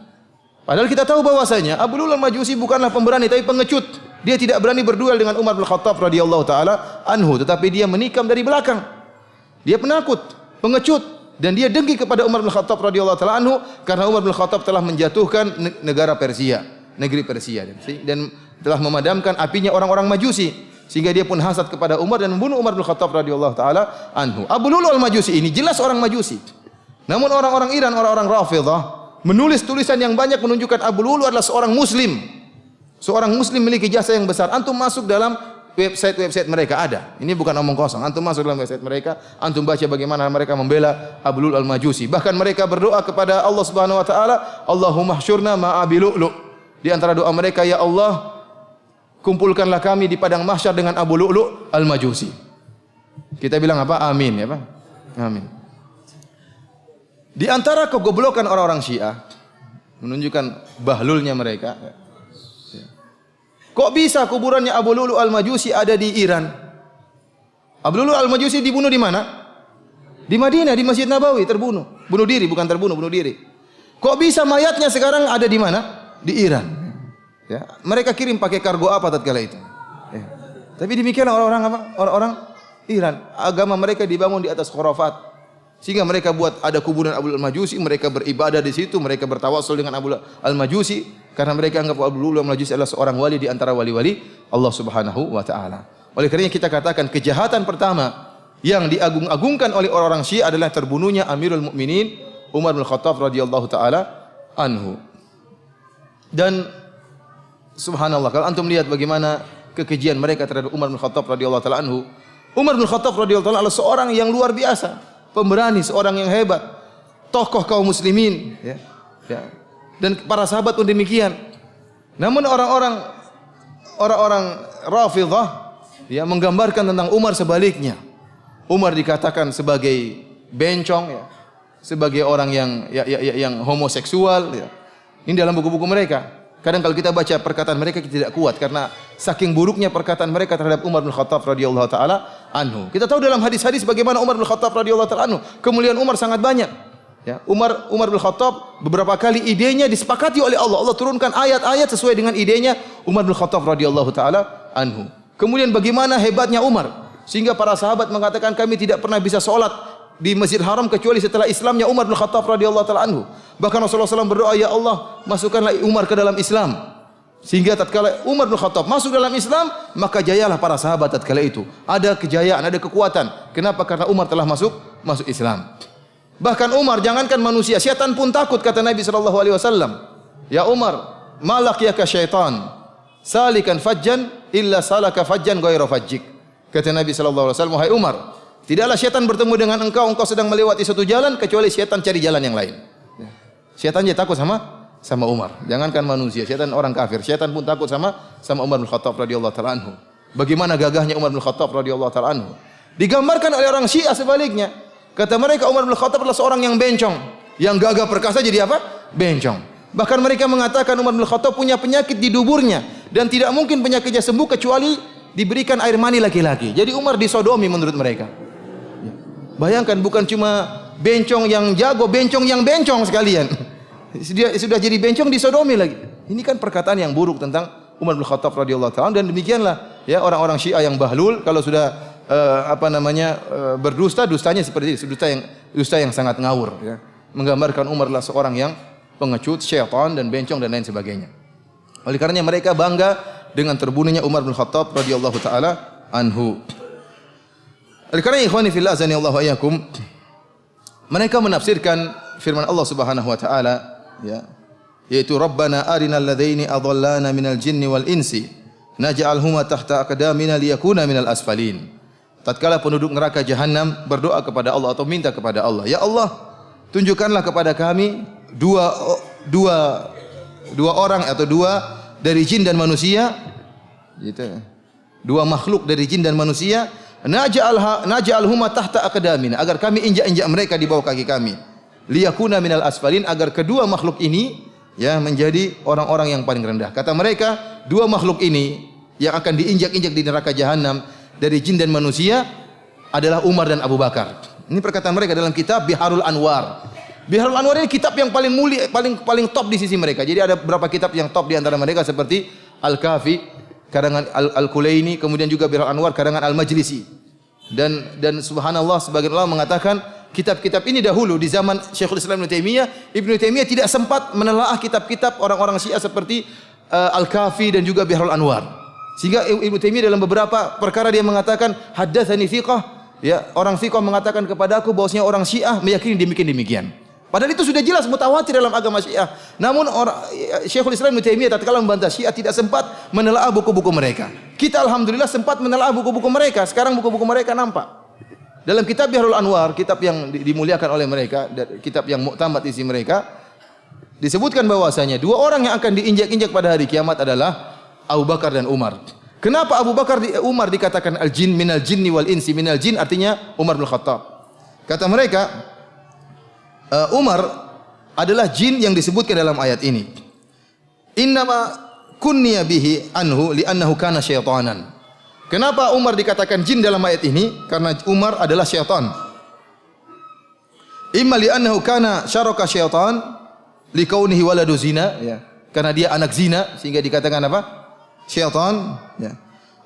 Padahal kita tahu bahwasanya Abu Lu'lu'ah Al-Majusi bukanlah pemberani tapi pengecut. Dia tidak berani berduel dengan Umar bin Khattab radhiyallahu taala anhu, tetapi dia menikam dari belakang. Dia penakut, pengecut, dan dia dengki kepada Umar bin Khattab radhiyallahu taala anhu karena Umar bin Khattab telah menjatuhkan negara Persia, negeri Persia, dan telah memadamkan apinya orang-orang Majusi. Sehingga dia pun hasad kepada Umar dan membunuh Umar bin Khattab radhiyallahu taala anhu. Abu Lu'lu'ah Al-Majusi ini jelas orang Majusi. Namun orang-orang Iran, orang-orang Rafidah menulis tulisan yang banyak menunjukkan Abu Lu'lu'ah adalah seorang muslim. Seorang muslim memiliki jasa yang besar. Antum masuk dalam website mereka ada. Ini bukan omong kosong. Antum masuk dalam website mereka, antum baca bagaimana mereka membela Abu Lu'lu' al-Majusi. Bahkan mereka berdoa kepada Allah Subhanahu wa taala, Allahumma hsyurna ma'a Abi Lu'lu'. Di antara doa mereka, ya Allah, kumpulkanlah kami di padang mahsyar dengan Abu Lu'lu' al-Majusi. Kita bilang apa? Amin ya, Pak. Amin. Di antara kegoblokan orang-orang Syiah menunjukkan bahlulnya mereka. Kok bisa kuburannya Abu Lu'lu' al-Majusi ada di Iran? Abu Lu'lu' al-Majusi dibunuh di mana? Di Madinah, di Masjid Nabawi, terbunuh. Bunuh diri, bukan terbunuh, bunuh diri. Kok bisa mayatnya sekarang ada di mana? Di Iran. Ya, mereka kirim pakai kargo apa tatkala itu? Ya. Tapi demikianlah orang-orang apa? Orang-orang Iran. Agama mereka dibangun di atas khurafat. Sehingga mereka buat ada kuburan Abu Lu'lu' al-Majusi, mereka beribadah di situ, mereka bertawassul dengan Abu Lu'lu' al-Majusi karena mereka anggap Abu Lu'lu' al-Majusi adalah seorang wali di antara wali-wali Allah Subhanahu wa taala. Oleh karena kita katakan kejahatan pertama yang diagung-agungkan oleh orang-orang Syiah adalah terbunuhnya Amirul Mukminin Umar bin Khattab radhiyallahu taala anhu. Dan subhanallah, kalau antum lihat bagaimana kekejian mereka terhadap Umar bin Khattab radhiyallahu taala anhu. Umar bin Khattab radhiyallahu taala adalah seorang yang luar biasa. Pemberani, seorang yang hebat, tokoh kaum muslimin, ya. Dan para sahabat pun demikian. Namun orang-orang Rafidhah ya menggambarkan tentang Umar sebaliknya. Umar dikatakan sebagai bencong, ya, sebagai orang yang homoseksual. Ya. Ini dalam buku-buku mereka. Kadang kalau kita baca perkataan mereka kita tidak kuat karena saking buruknya perkataan mereka terhadap Umar bin Khattab radhiyallahu taala anhu. Kita tahu dalam hadis-hadis bagaimana Umar bin Khattab radhiyallahu taala anhu, kemuliaan Umar sangat banyak. Ya, Umar bin Khattab beberapa kali idenya disepakati oleh Allah. Allah turunkan ayat-ayat sesuai dengan idenya Umar bin Khattab radhiyallahu taala anhu. Kemudian bagaimana hebatnya Umar sehingga para sahabat mengatakan kami tidak pernah bisa sholat di Masjid Haram kecuali setelah Islamnya Umar bin Khattab radhiyallahu taala anhu. Bahkan Rasulullah SAW berdoa, ya Allah, masukkanlah Umar ke dalam Islam. Sehingga tatkala Umar bin Khattab masuk dalam Islam, maka jayalah para sahabat tatkala itu. Ada kejayaan, ada kekuatan. Kenapa? Karena Umar telah masuk Islam. Bahkan Umar, jangankan manusia, syaitan pun takut, kata Nabi SAW. Ya Umar, malak ya ka syaitan, salikan fajjan illa salaka fajjan ghaira fajjik. Kata Nabi SAW, wahai Umar, tidaklah syaitan bertemu dengan engkau sedang melewati satu jalan kecuali syaitan cari jalan yang lain. Syaitan dia takut sama Umar. Jangankan manusia, syaitan orang kafir. Syaitan pun takut sama Umar bin Khattab radhiyallahu taala anhu. Bagaimana gagahnya Umar bin Khattab radhiyallahu taala anhu. Digambarkan oleh orang Syiah sebaliknya. Kata mereka Umar bin Khattab adalah seorang yang bencong, yang gagah perkasa jadi apa? Bencong. Bahkan mereka mengatakan Umar bin Khattab punya penyakit di duburnya dan tidak mungkin penyakitnya sembuh kecuali diberikan air mani laki-laki. Jadi Umar disodomi menurut mereka. Bayangkan, bukan cuma bencong yang jago, bencong yang bencong sekalian. Dia sudah jadi bencong disodomi lagi. Ini kan perkataan yang buruk tentang Umar bin Khattab radhiyallahu taala, dan demikianlah ya orang-orang Syiah yang bahlul kalau sudah berdusta, dustanya seperti itu, dusta yang sangat ngawur ya. Menggambarkan Umar adalah seorang yang pengecut, syaitan dan bencong dan lain sebagainya. Oleh karenanya mereka bangga dengan terbunuhnya Umar bin Khattab radhiyallahu taala anhu. Oleh karena ikhwani fillah azanillahu wa iyyakum, mereka menafsirkan firman Allah Subhanahu wa taala ya, yaitu Rabbana arinal ladaini adallana minal jinni wal insi naj'alhuma tahta aqdamina liyakuna minal asfalin. Tatkala penduduk neraka jahanam berdoa kepada Allah atau minta kepada Allah, ya Allah, tunjukkanlah kepada kami dua orang atau dua dari jin dan manusia, gitu. Dua makhluk dari jin dan manusia, naj'alhuma tahta aqdamina, agar kami injak-injak mereka di bawah kaki kami. Liyakuna minal asfalin, agar kedua makhluk ini ya menjadi orang-orang yang paling rendah. Kata mereka, dua makhluk ini yang akan diinjak-injak di neraka jahanam dari jin dan manusia adalah Umar dan Abu Bakar. Ini perkataan mereka dalam kitab Biharul Anwar. Biharul Anwar ini kitab yang paling mulia, paling top di sisi mereka. Jadi ada beberapa kitab yang top di antara mereka seperti Al-Kafi karangan Al-Kulaini, kemudian juga Biharul Anwar karangan Al-Majlisi. Dan subhanallah sebagian ulama mengatakan kitab-kitab ini dahulu di zaman Syekhul Islam Ibnu Taimiyah tidak sempat menelaah kitab-kitab orang-orang Syiah seperti Al-Kafi dan juga Biharul Anwar. Sehingga Ibnu Taimiyah dalam beberapa perkara dia mengatakan haddatsani thiqah, ya, orang thiqah mengatakan kepadaku bahwasanya orang Syiah meyakini demikian. Padahal itu sudah jelas mutawatir dalam agama Syiah. Namun Syekhul Islam Ibnu Taimiyah tatkala membantah Syiah tidak sempat menelaah buku-buku mereka. Kita alhamdulillah sempat menelaah buku-buku mereka. Sekarang buku-buku mereka nampak. Dalam kitab Biharul Anwar, kitab yang dimuliakan oleh mereka, kitab yang muktamad isi mereka, disebutkan bahwasanya dua orang yang akan diinjak-injak pada hari kiamat adalah Abu Bakar dan Umar. Kenapa Abu Bakar Umar dikatakan al-jin minal jinni wal insi minal jin, artinya Umar bin Khattab. Kata mereka, Umar adalah jin yang disebutkan dalam ayat ini. Innama kunniya bihi anhu li'annahu kana syaitanan. Kenapa Umar dikatakan jin dalam ayat ini? Karena Umar adalah syaitan. Imma li'annahu kana syaraka syaitan likaunihi waladu zina, ya. Karena dia anak zina sehingga dikatakan apa? Syaitan, ya.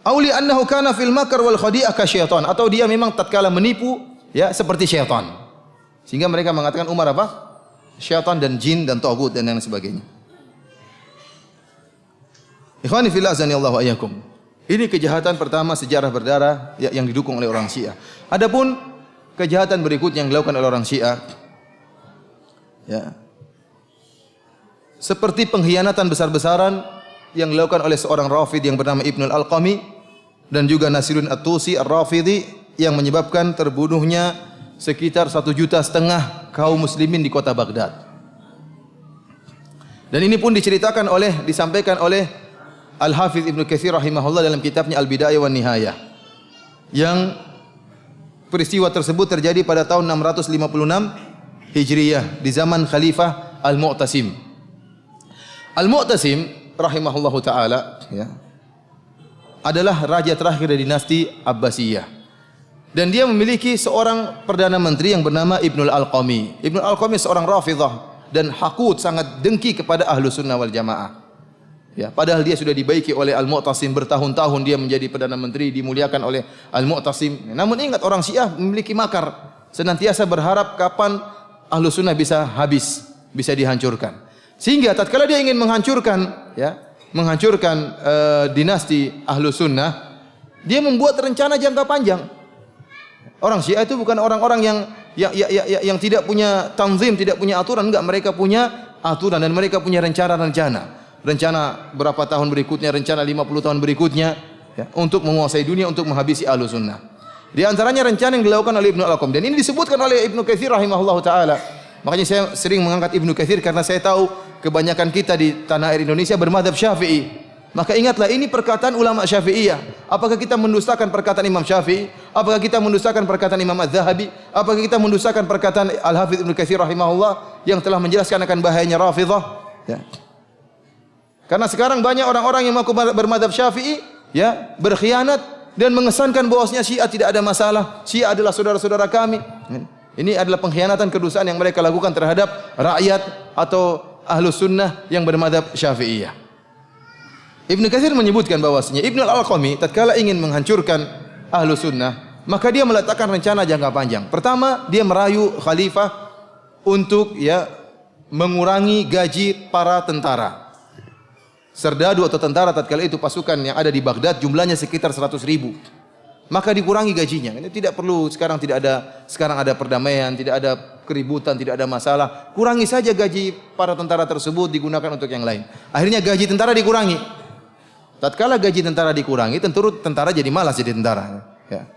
Aw li'annahu kana fil makr wal khadi'ah ka syaitan, atau dia memang tatkala menipu ya seperti syaitan. Sehingga mereka mengatakan Umar apa? Syaitan dan jin dan tagut dan yang sebagainya. Ikhwani fillah azanillahu ayyakum. Ini kejahatan pertama sejarah berdarah yang didukung oleh orang Syiah. Adapun kejahatan berikutnya yang dilakukan oleh orang Syiah, ya, seperti pengkhianatan besar-besaran yang dilakukan oleh seorang Rafid yang bernama Ibnul Alqami dan juga Nasiruddin At-Tusi Ar-Rafidhi yang menyebabkan terbunuhnya sekitar 1,5 juta kaum muslimin di kota Baghdad. Dan ini pun disampaikan oleh Al-Hafidz Ibnu Katsir rahimahullah dalam kitabnya Al-Bidayah wan Nihayah. Yang peristiwa tersebut terjadi pada tahun 656 Hijriyah di zaman Khalifah Al-Mu'tasim. Al-Mu'tasim rahimahullahu taala, ya, adalah raja terakhir dari dinasti Abbasiyah. Dan dia memiliki seorang perdana menteri yang bernama Ibnul Alqami. Ibnul Alqami seorang Rafidhah dan hakut, sangat dengki kepada Ahlu Sunnah wal Jamaah. Ya, padahal dia sudah dibaiki oleh Al-Mu'tasim bertahun-tahun, dia menjadi perdana menteri, dimuliakan oleh Al-Mu'tasim. Namun ingat, orang Syiah memiliki makar, senantiasa berharap kapan Ahlu Sunnah bisa habis, bisa dihancurkan. Sehingga tatkala dia ingin menghancurkan dinasti Ahlu Sunnah, dia membuat rencana jangka panjang. Orang Syiah itu bukan orang-orang yang tidak punya tanzim, tidak punya aturan, enggak, mereka punya aturan dan mereka punya rencana-rencana. Rencana berapa tahun berikutnya, rencana 50 tahun berikutnya, ya, untuk menguasai dunia, untuk menghabisi Ahlu Sunnah. Di antaranya rencana yang dilakukan oleh Ibnu Al-Qam, dan ini disebutkan oleh Ibnu Katsir rahimahullahu taala. Makanya saya sering mengangkat Ibnu Katsir karena saya tahu kebanyakan kita di tanah air Indonesia bermadzhab Syafi'i. Maka ingatlah, ini perkataan ulama Syafi'iyah. Apakah kita mendustakan perkataan Imam Syafi'i? Apakah kita mendustakan perkataan Imam Az-Zahabi? Apakah kita mendustakan perkataan Al-Hafidz Ibnu Katsir rahimahullah yang telah menjelaskan akan bahayanya Rafidhah? Ya. Karena sekarang banyak orang-orang yang mengaku bermadzhab Syafi'i, ya, berkhianat dan mengesankan bahwasanya Syiah tidak ada masalah. Syiah adalah saudara-saudara kami. Ini adalah pengkhianatan, kedustaan yang mereka lakukan terhadap rakyat atau Ahlus Sunnah yang bermadzhab Syafi'iyah. Ibnu Katsir menyebutkan bahwasanya Ibnu Al-Alqami tatkala ingin menghancurkan Ahlus Sunnah, maka dia meletakkan rencana jangka panjang. Pertama, dia merayu khalifah untuk, ya, mengurangi gaji para tentara. Serdadu atau tentara tatkala itu pasukan yang ada di Baghdad jumlahnya sekitar 100.000. Maka dikurangi gajinya. Ini tidak perlu, sekarang ada perdamaian, tidak ada keributan, tidak ada masalah. Kurangi saja gaji para tentara tersebut, digunakan untuk yang lain. Akhirnya gaji tentara dikurangi. Tatkala gaji tentara dikurangi, tentu tentara jadi malas jadi tentara. Ya.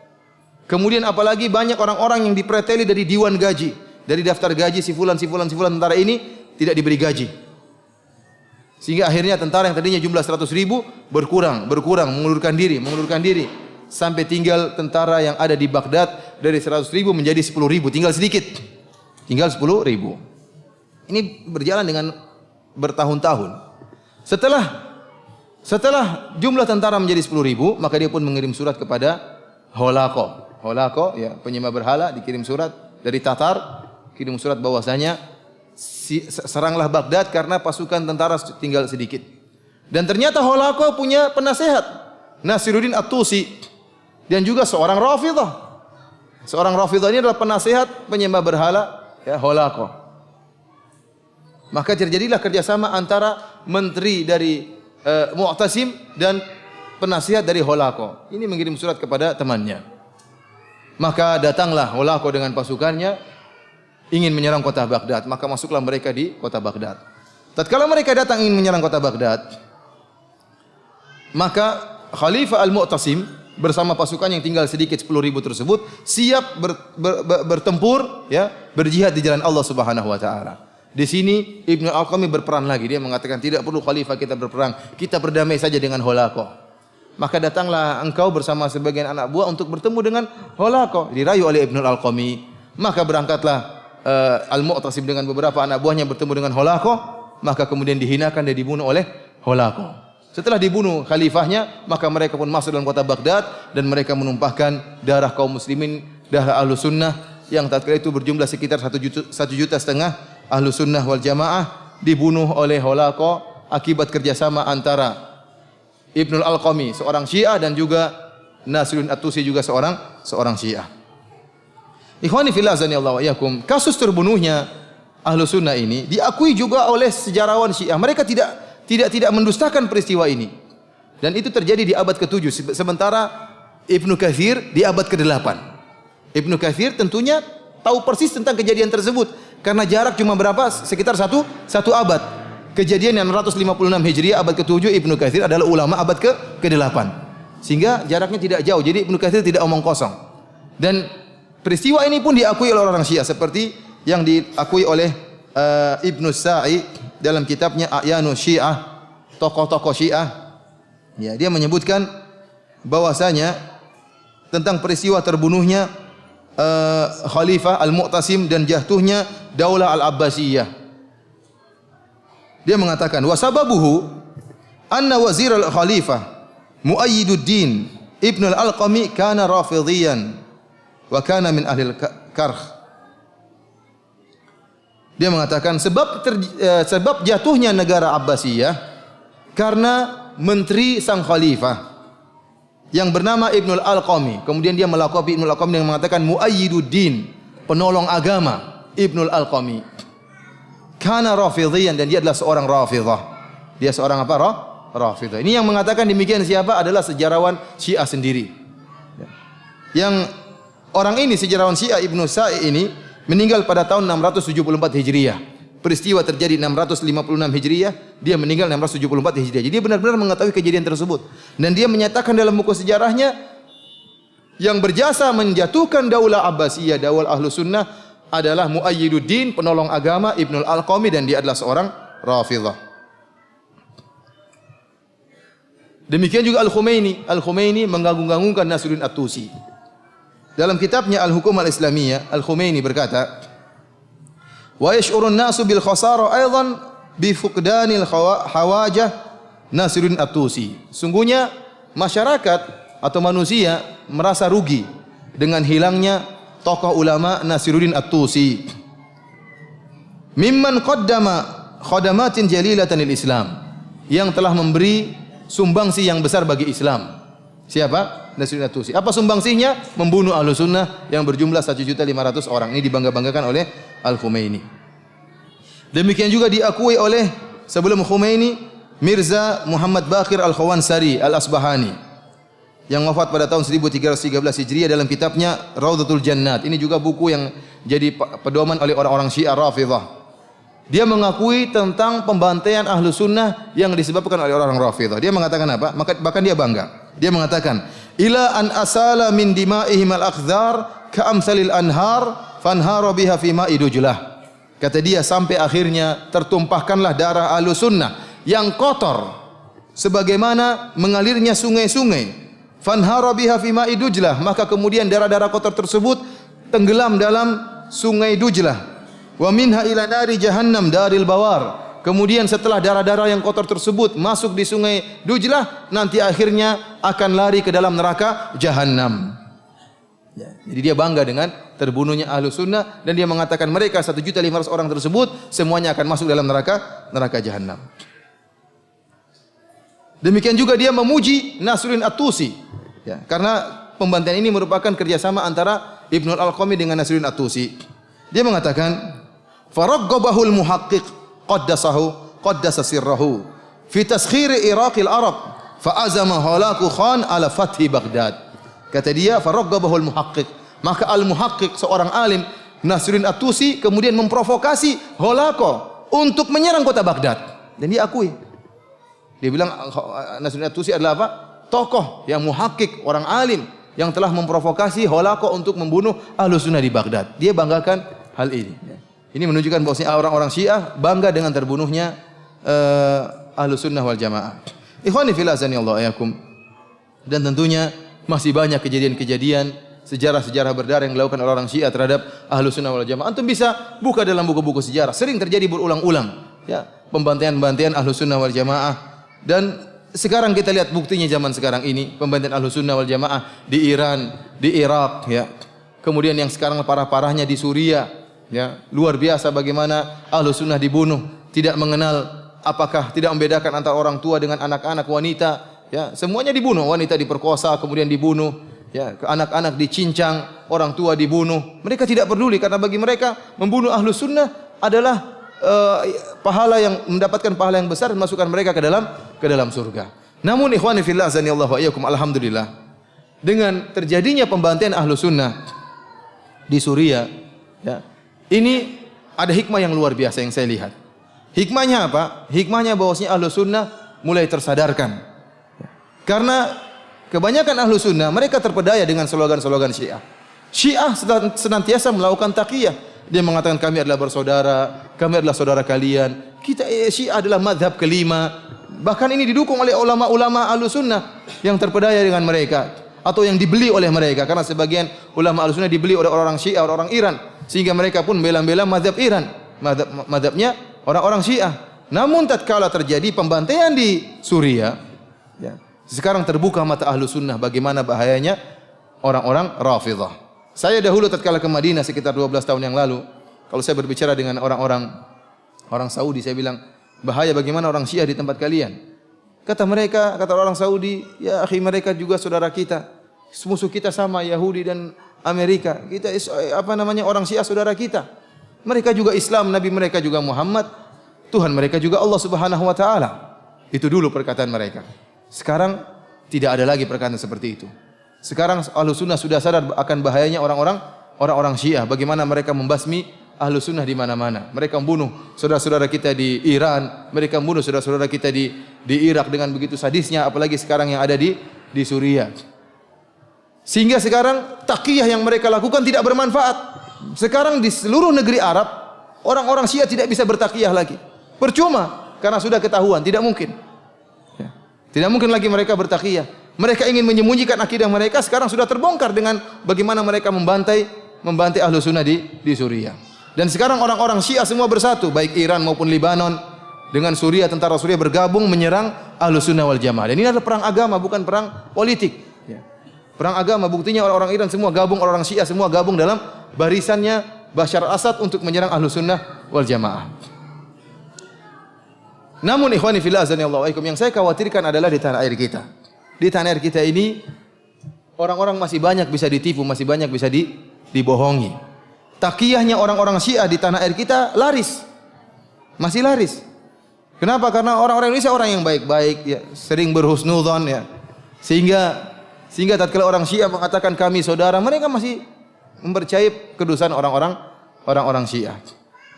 Kemudian apalagi banyak orang-orang yang dipreteli dari diwan gaji, dari daftar gaji si fulan tentara ini tidak diberi gaji. Sehingga akhirnya tentara yang tadinya jumlah 100.000 berkurang, mengundurkan diri. Sampai tinggal tentara yang ada di Baghdad dari 100.000 menjadi 10.000, tinggal sedikit. Tinggal 10.000. Ini berjalan dengan bertahun-tahun. Setelah jumlah tentara menjadi 10.000, maka dia pun mengirim surat kepada Holako. Holako, ya, penyembah berhala, dikirim surat dari Tatar, kirim surat bahwasanya seranglah Baghdad karena pasukan tentara tinggal sedikit. Dan ternyata Holako punya penasehat, Nasiruddin At-Tusi, dan juga seorang Rafidhah. Seorang Rafidhah ini adalah penasehat penyembah berhala, ya, Holako. Maka terjadilah kerjasama antara menteri dari Mu'tasim dan penasihat dari Holako. Ini mengirim surat kepada temannya. Maka datanglah Holako dengan pasukannya, ingin menyerang kota Baghdad, maka masuklah mereka di kota Baghdad. Tatkala mereka datang ingin menyerang kota Baghdad, maka Khalifah Al-Mu'tasim bersama pasukan yang tinggal sedikit 10.000 tersebut siap bertempur, ya, berjihad di jalan Allah Subhanahu wa taala. Di sini Ibnu Al-Qami berperan lagi. Dia mengatakan tidak perlu khalifah kita berperang, kita berdamai saja dengan Holaqah. Maka datanglah engkau bersama sebagian anak buah untuk bertemu dengan Holaqah. Dirayu oleh Ibnu Al-Qami. Maka berangkatlah Al-Mu'tasim dengan beberapa anak buahnya bertemu dengan Holaqah. Maka kemudian dihinakan dan dibunuh oleh Holaqah. Setelah dibunuh khalifahnya, maka mereka pun masuk dalam kota Baghdad dan mereka menumpahkan darah kaum muslimin, darah ahlu sunnah yang tatkala itu berjumlah sekitar 1,5 juta ahlu sunnah wal jamaah dibunuh oleh Holaqah akibat kerjasama antara Ibnul Al-Qami seorang Syiah dan juga Nasiruddin At-Tusi juga seorang Syiah. Ikhwani fillah azanillahu wa iyyakum, kasus terbunuhnya ahlu sunnah ini diakui juga oleh sejarawan Syiah. Mereka tidak mendustakan peristiwa ini. Dan itu terjadi di abad ke-7, sementara Ibnu Katsir di abad ke-8. Ibnu Katsir tentunya tahu persis tentang kejadian tersebut karena jarak cuma berapa? Sekitar satu abad. Kejadian yang 656 Hijriah abad ke-7, Ibnu Katsir adalah ulama abad ke-8. Sehingga jaraknya tidak jauh. Jadi Ibnu Katsir tidak omong kosong. Dan peristiwa ini pun diakui oleh orang Syiah seperti yang diakui oleh Ibnu Sa'i dalam kitabnya A'yanus Syiah, tokoh-tokoh Syiah. Ya, dia menyebutkan bahwasanya tentang peristiwa terbunuhnya Khalifah Al-Mu'tasim dan jatuhnya Daulah Al-Abbasiyah. Dia mengatakan wasababuhu anna wazir al-khalifah Muayyiduddin Ibn al-Alqami kana rafidhiyan wa kana min ahli al-karh. Dia mengatakan sebab jatuhnya negara Abbasiyah karena menteri sang khalifah yang bernama Ibnul Al-Qami. Kemudian dia melakabi Ibnul Al-Qami dengan mengatakan Muayyiduddin, penolong agama Ibnul Al-Qami. Kana rafidhiyan, dan dia adalah seorang Rafidhah. Dia seorang apa? Rafidhah. Ini yang mengatakan demikian siapa? Adalah sejarawan Syiah sendiri. Yang orang ini sejarawan Syiah Ibnu Sa'i ini meninggal pada tahun 674 Hijriah. Peristiwa terjadi 656 Hijriah, dia meninggal 674 Hijriah. Jadi dia benar-benar mengetahui kejadian tersebut. Dan dia menyatakan dalam buku sejarahnya yang berjasa menjatuhkan Daulah Abbasiyah, Daulah Ahlu Sunnah adalah Muayyiduddin, penolong agama Ibnul Al-Qami, dan dia adalah seorang Rafidhah. Demikian juga Al-Khumaini. Al-Khumaini mengagung-agungkan Nasiruddin At-Tusi. Dalam kitabnya Al-Hukum Al-Islamiyah, Al-Khumaini berkata, wa yash'urun nasu bil khasara aidan bi fuqdanil hawajah Nasiruddin At-Tusi. Sungguhnya masyarakat atau manusia merasa rugi dengan hilangnya tokoh ulama Nasiruddin At-Tusi. Mimman qaddama khadamatin jalilatan lil Islam, yang telah memberi sumbangsi yang besar bagi Islam. Siapa? Nasiruddin At-Tusi. Apa sumbangsinya? Membunuh ahlu sunnah yang berjumlah 1.500.000 orang. Ini dibangga-banggakan oleh Al-Khumaini. Demikian juga diakui oleh sebelum Khumaini Mirza Muhammad Baqir Al-Khawansari Al-Asbahani yang wafat pada tahun 1313 Hijriah dalam kitabnya Raudhatul Jannat. Ini juga buku yang jadi pedoman oleh orang-orang Syiah Rafidhah. Dia mengakui tentang pembantaian ahlu sunnah yang disebabkan oleh orang Rafidhah. Dia mengatakan apa? Bahkan dia bangga. Dia mengatakan, ila an asala min dima'ihim al-akhdhar ka'amsalil anhar fanhara biha fi ma'i Dujlah. Kata dia, sampai akhirnya tertumpahkanlah darah ahlu sunnah yang kotor sebagaimana mengalirnya sungai-sungai. Fanhara biha fi ma'i Dujlah, maka kemudian darah-darah kotor tersebut tenggelam dalam sungai Dujlah. Wa minha ila nari jahannam daril bawar. Kemudian setelah darah-darah yang kotor tersebut masuk di sungai Dujlah, nanti akhirnya akan lari ke dalam neraka Jahannam. Ya, jadi dia bangga dengan terbunuhnya ahlu sunnah dan dia mengatakan mereka 1.500.000 orang tersebut semuanya akan masuk dalam neraka Jahannam. Demikian juga dia memuji Nasiruddin At-Tusi, ya, karena pembantaian ini merupakan kerjasama antara Ibnul Al-Qami dengan Nasiruddin At-Tusi. Dia mengatakan, faraggabahul muhaqqiq qaddasa sirrahu fi taskhiri Iraqil Arab fa azama Halaku Khan ala fathi Baghdad. Kata dia, faraggabahul muhaqqiq, maka al-muhaqqiq seorang alim Nasruddin At-Tusi kemudian memprovokasi Holako untuk menyerang kota Baghdad. Dan dia akui. Dia bilang Nasruddin At-Tusi adalah apa? Tokoh yang muhakkik, orang alim yang telah memprovokasi Holako untuk membunuh Ahlus Sunnah di Baghdad. Dia banggakan hal ini. Ini menunjukkan bahwasanya orang-orang Syiah bangga dengan terbunuhnya Ahlus Sunnah wal Jamaah. Ikhwani fillah azanillahu ayakum. Dan tentunya masih banyak kejadian-kejadian, sejarah-sejarah berdarah yang dilakukan oleh orang Syiah terhadap Ahlus Sunnah wal Jamaah. Antum bisa buka dalam buku-buku sejarah. Sering terjadi berulang-ulang, ya, pembantaian-pembantaian Ahlus Sunnah wal Jamaah. Dan sekarang kita lihat buktinya zaman sekarang ini, pembantaian Ahlus Sunnah wal Jamaah di Iran, di Irak, ya. Kemudian yang sekarang parah-parahnya di Suriah, ya. Luar biasa bagaimana Ahlus Sunnah dibunuh, tidak mengenal apakah, tidak membedakan antara orang tua dengan anak-anak, wanita, ya. Semuanya dibunuh, wanita diperkosa kemudian dibunuh, ya. Anak-anak dicincang, orang tua dibunuh. Mereka tidak peduli karena bagi mereka membunuh Ahlus Sunnah adalah pahala yang mendapatkan pahala yang besar dan masukkan mereka ke dalam surga. Namun ikhwani fillah azanillahu wa iyyakum, alhamdulillah dengan terjadinya pembantaian Ahlus Sunnah di Suriah, ya, ini ada hikmah yang luar biasa yang saya lihat. Hikmahnya apa? Hikmahnya bahwasanya Ahlus Sunnah mulai tersadarkan. Karena kebanyakan Ahlus Sunnah mereka terpedaya dengan slogan-slogan Syiah. Syiah senantiasa melakukan taqiyah. Dia mengatakan kami adalah bersaudara, kami adalah saudara kalian. Kita Syiah adalah mazhab kelima. Bahkan ini didukung oleh ulama-ulama Ahlus Sunnah yang terpedaya dengan mereka atau yang dibeli oleh mereka, karena sebagian ulama Ahlus Sunnah dibeli oleh orang Syiah, orang Iran, sehingga mereka pun bela-bela mazhab Iran, mazhabnya orang-orang Syiah. Namun tatkala terjadi pembantaian di Suriah, ya, sekarang terbuka mata Ahlus Sunnah bagaimana bahayanya orang-orang Rafidhah. Saya dahulu tatkala ke Madinah sekitar 12 tahun yang lalu, kalau saya berbicara dengan orang Saudi, saya bilang, bahaya bagaimana orang Syiah di tempat kalian. Kata mereka, kata orang Saudi, ya akhi, mereka juga saudara kita. Musuh kita sama Yahudi dan Amerika. Kita orang Syiah saudara kita. Mereka juga Islam, nabi mereka juga Muhammad, Tuhan mereka juga Allah Subhanahu wa taala. Itu dulu perkataan mereka. Sekarang tidak ada lagi perkataan seperti itu. Sekarang Ahlus Sunnah sudah sadar akan bahayanya orang-orang Syiah, bagaimana mereka membasmi Ahlus Sunnah di mana-mana. Mereka membunuh saudara-saudara kita di Iran, mereka membunuh saudara-saudara kita di Irak dengan begitu sadisnya, apalagi sekarang yang ada di Suriah. Sehingga sekarang taqiyah yang mereka lakukan tidak bermanfaat. Sekarang di seluruh negeri Arab, orang-orang Syiah tidak bisa bertaqiyah lagi. Percuma, karena sudah ketahuan, tidak mungkin. Ya. Tidak mungkin lagi mereka bertaqiyah. Mereka ingin menyembunyikan akidah mereka, sekarang sudah terbongkar dengan bagaimana mereka membantai Ahlus Sunnah di Suriah. Dan sekarang orang-orang Syiah semua bersatu, baik Iran maupun Libanon dengan Suriah, tentara Suriah bergabung menyerang Ahlus Sunnah wal Jamaah. Dan ini adalah perang agama, bukan perang politik. Ya. Perang agama, buktinya orang-orang Iran semua gabung, orang Syiah semua gabung dalam barisannya Bashar al-Assad untuk menyerang Ahlus Sunnah wal Jamaah. Namun ikhwani fillah azanillahu wa iyyakum, yang saya khawatirkan adalah di tanah air kita. Di tanah air kita ini orang-orang masih banyak bisa ditipu, masih banyak bisa dibohongi. Taqiyahnya orang-orang Syiah di tanah air kita laris. Masih laris. Kenapa? Karena orang-orang Indonesia orang yang baik-baik, ya, sering berhusnudzon, ya. Sehingga tatkala orang Syiah mengatakan kami saudara, mereka masih mempercayai kedustaan orang-orang Syiah.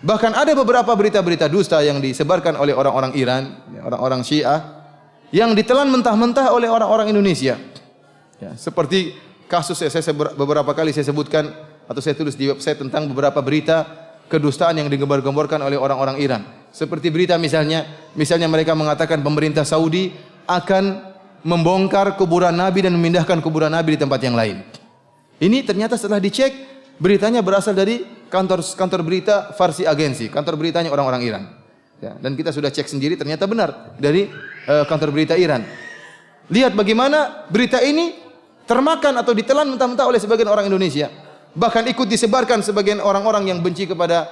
Bahkan ada beberapa berita-berita dusta yang disebarkan oleh orang-orang Iran, orang-orang Syiah, yang ditelan mentah-mentah oleh orang-orang Indonesia. Ya, seperti kasus beberapa kali saya sebutkan atau saya tulis di website tentang beberapa berita kedustaan yang digembar-gemborkan oleh orang-orang Iran. Seperti berita misalnya mereka mengatakan pemerintah Saudi akan membongkar kuburan Nabi dan memindahkan kuburan Nabi di tempat yang lain. Ini ternyata setelah dicek, beritanya berasal dari kantor berita Farsi Agency, kantor beritanya orang-orang Iran. Ya, dan kita sudah cek sendiri, ternyata benar dari kantor berita Iran. Lihat bagaimana berita ini termakan atau ditelan mentah-mentah oleh sebagian orang Indonesia. Bahkan ikut disebarkan sebagian orang-orang yang benci kepada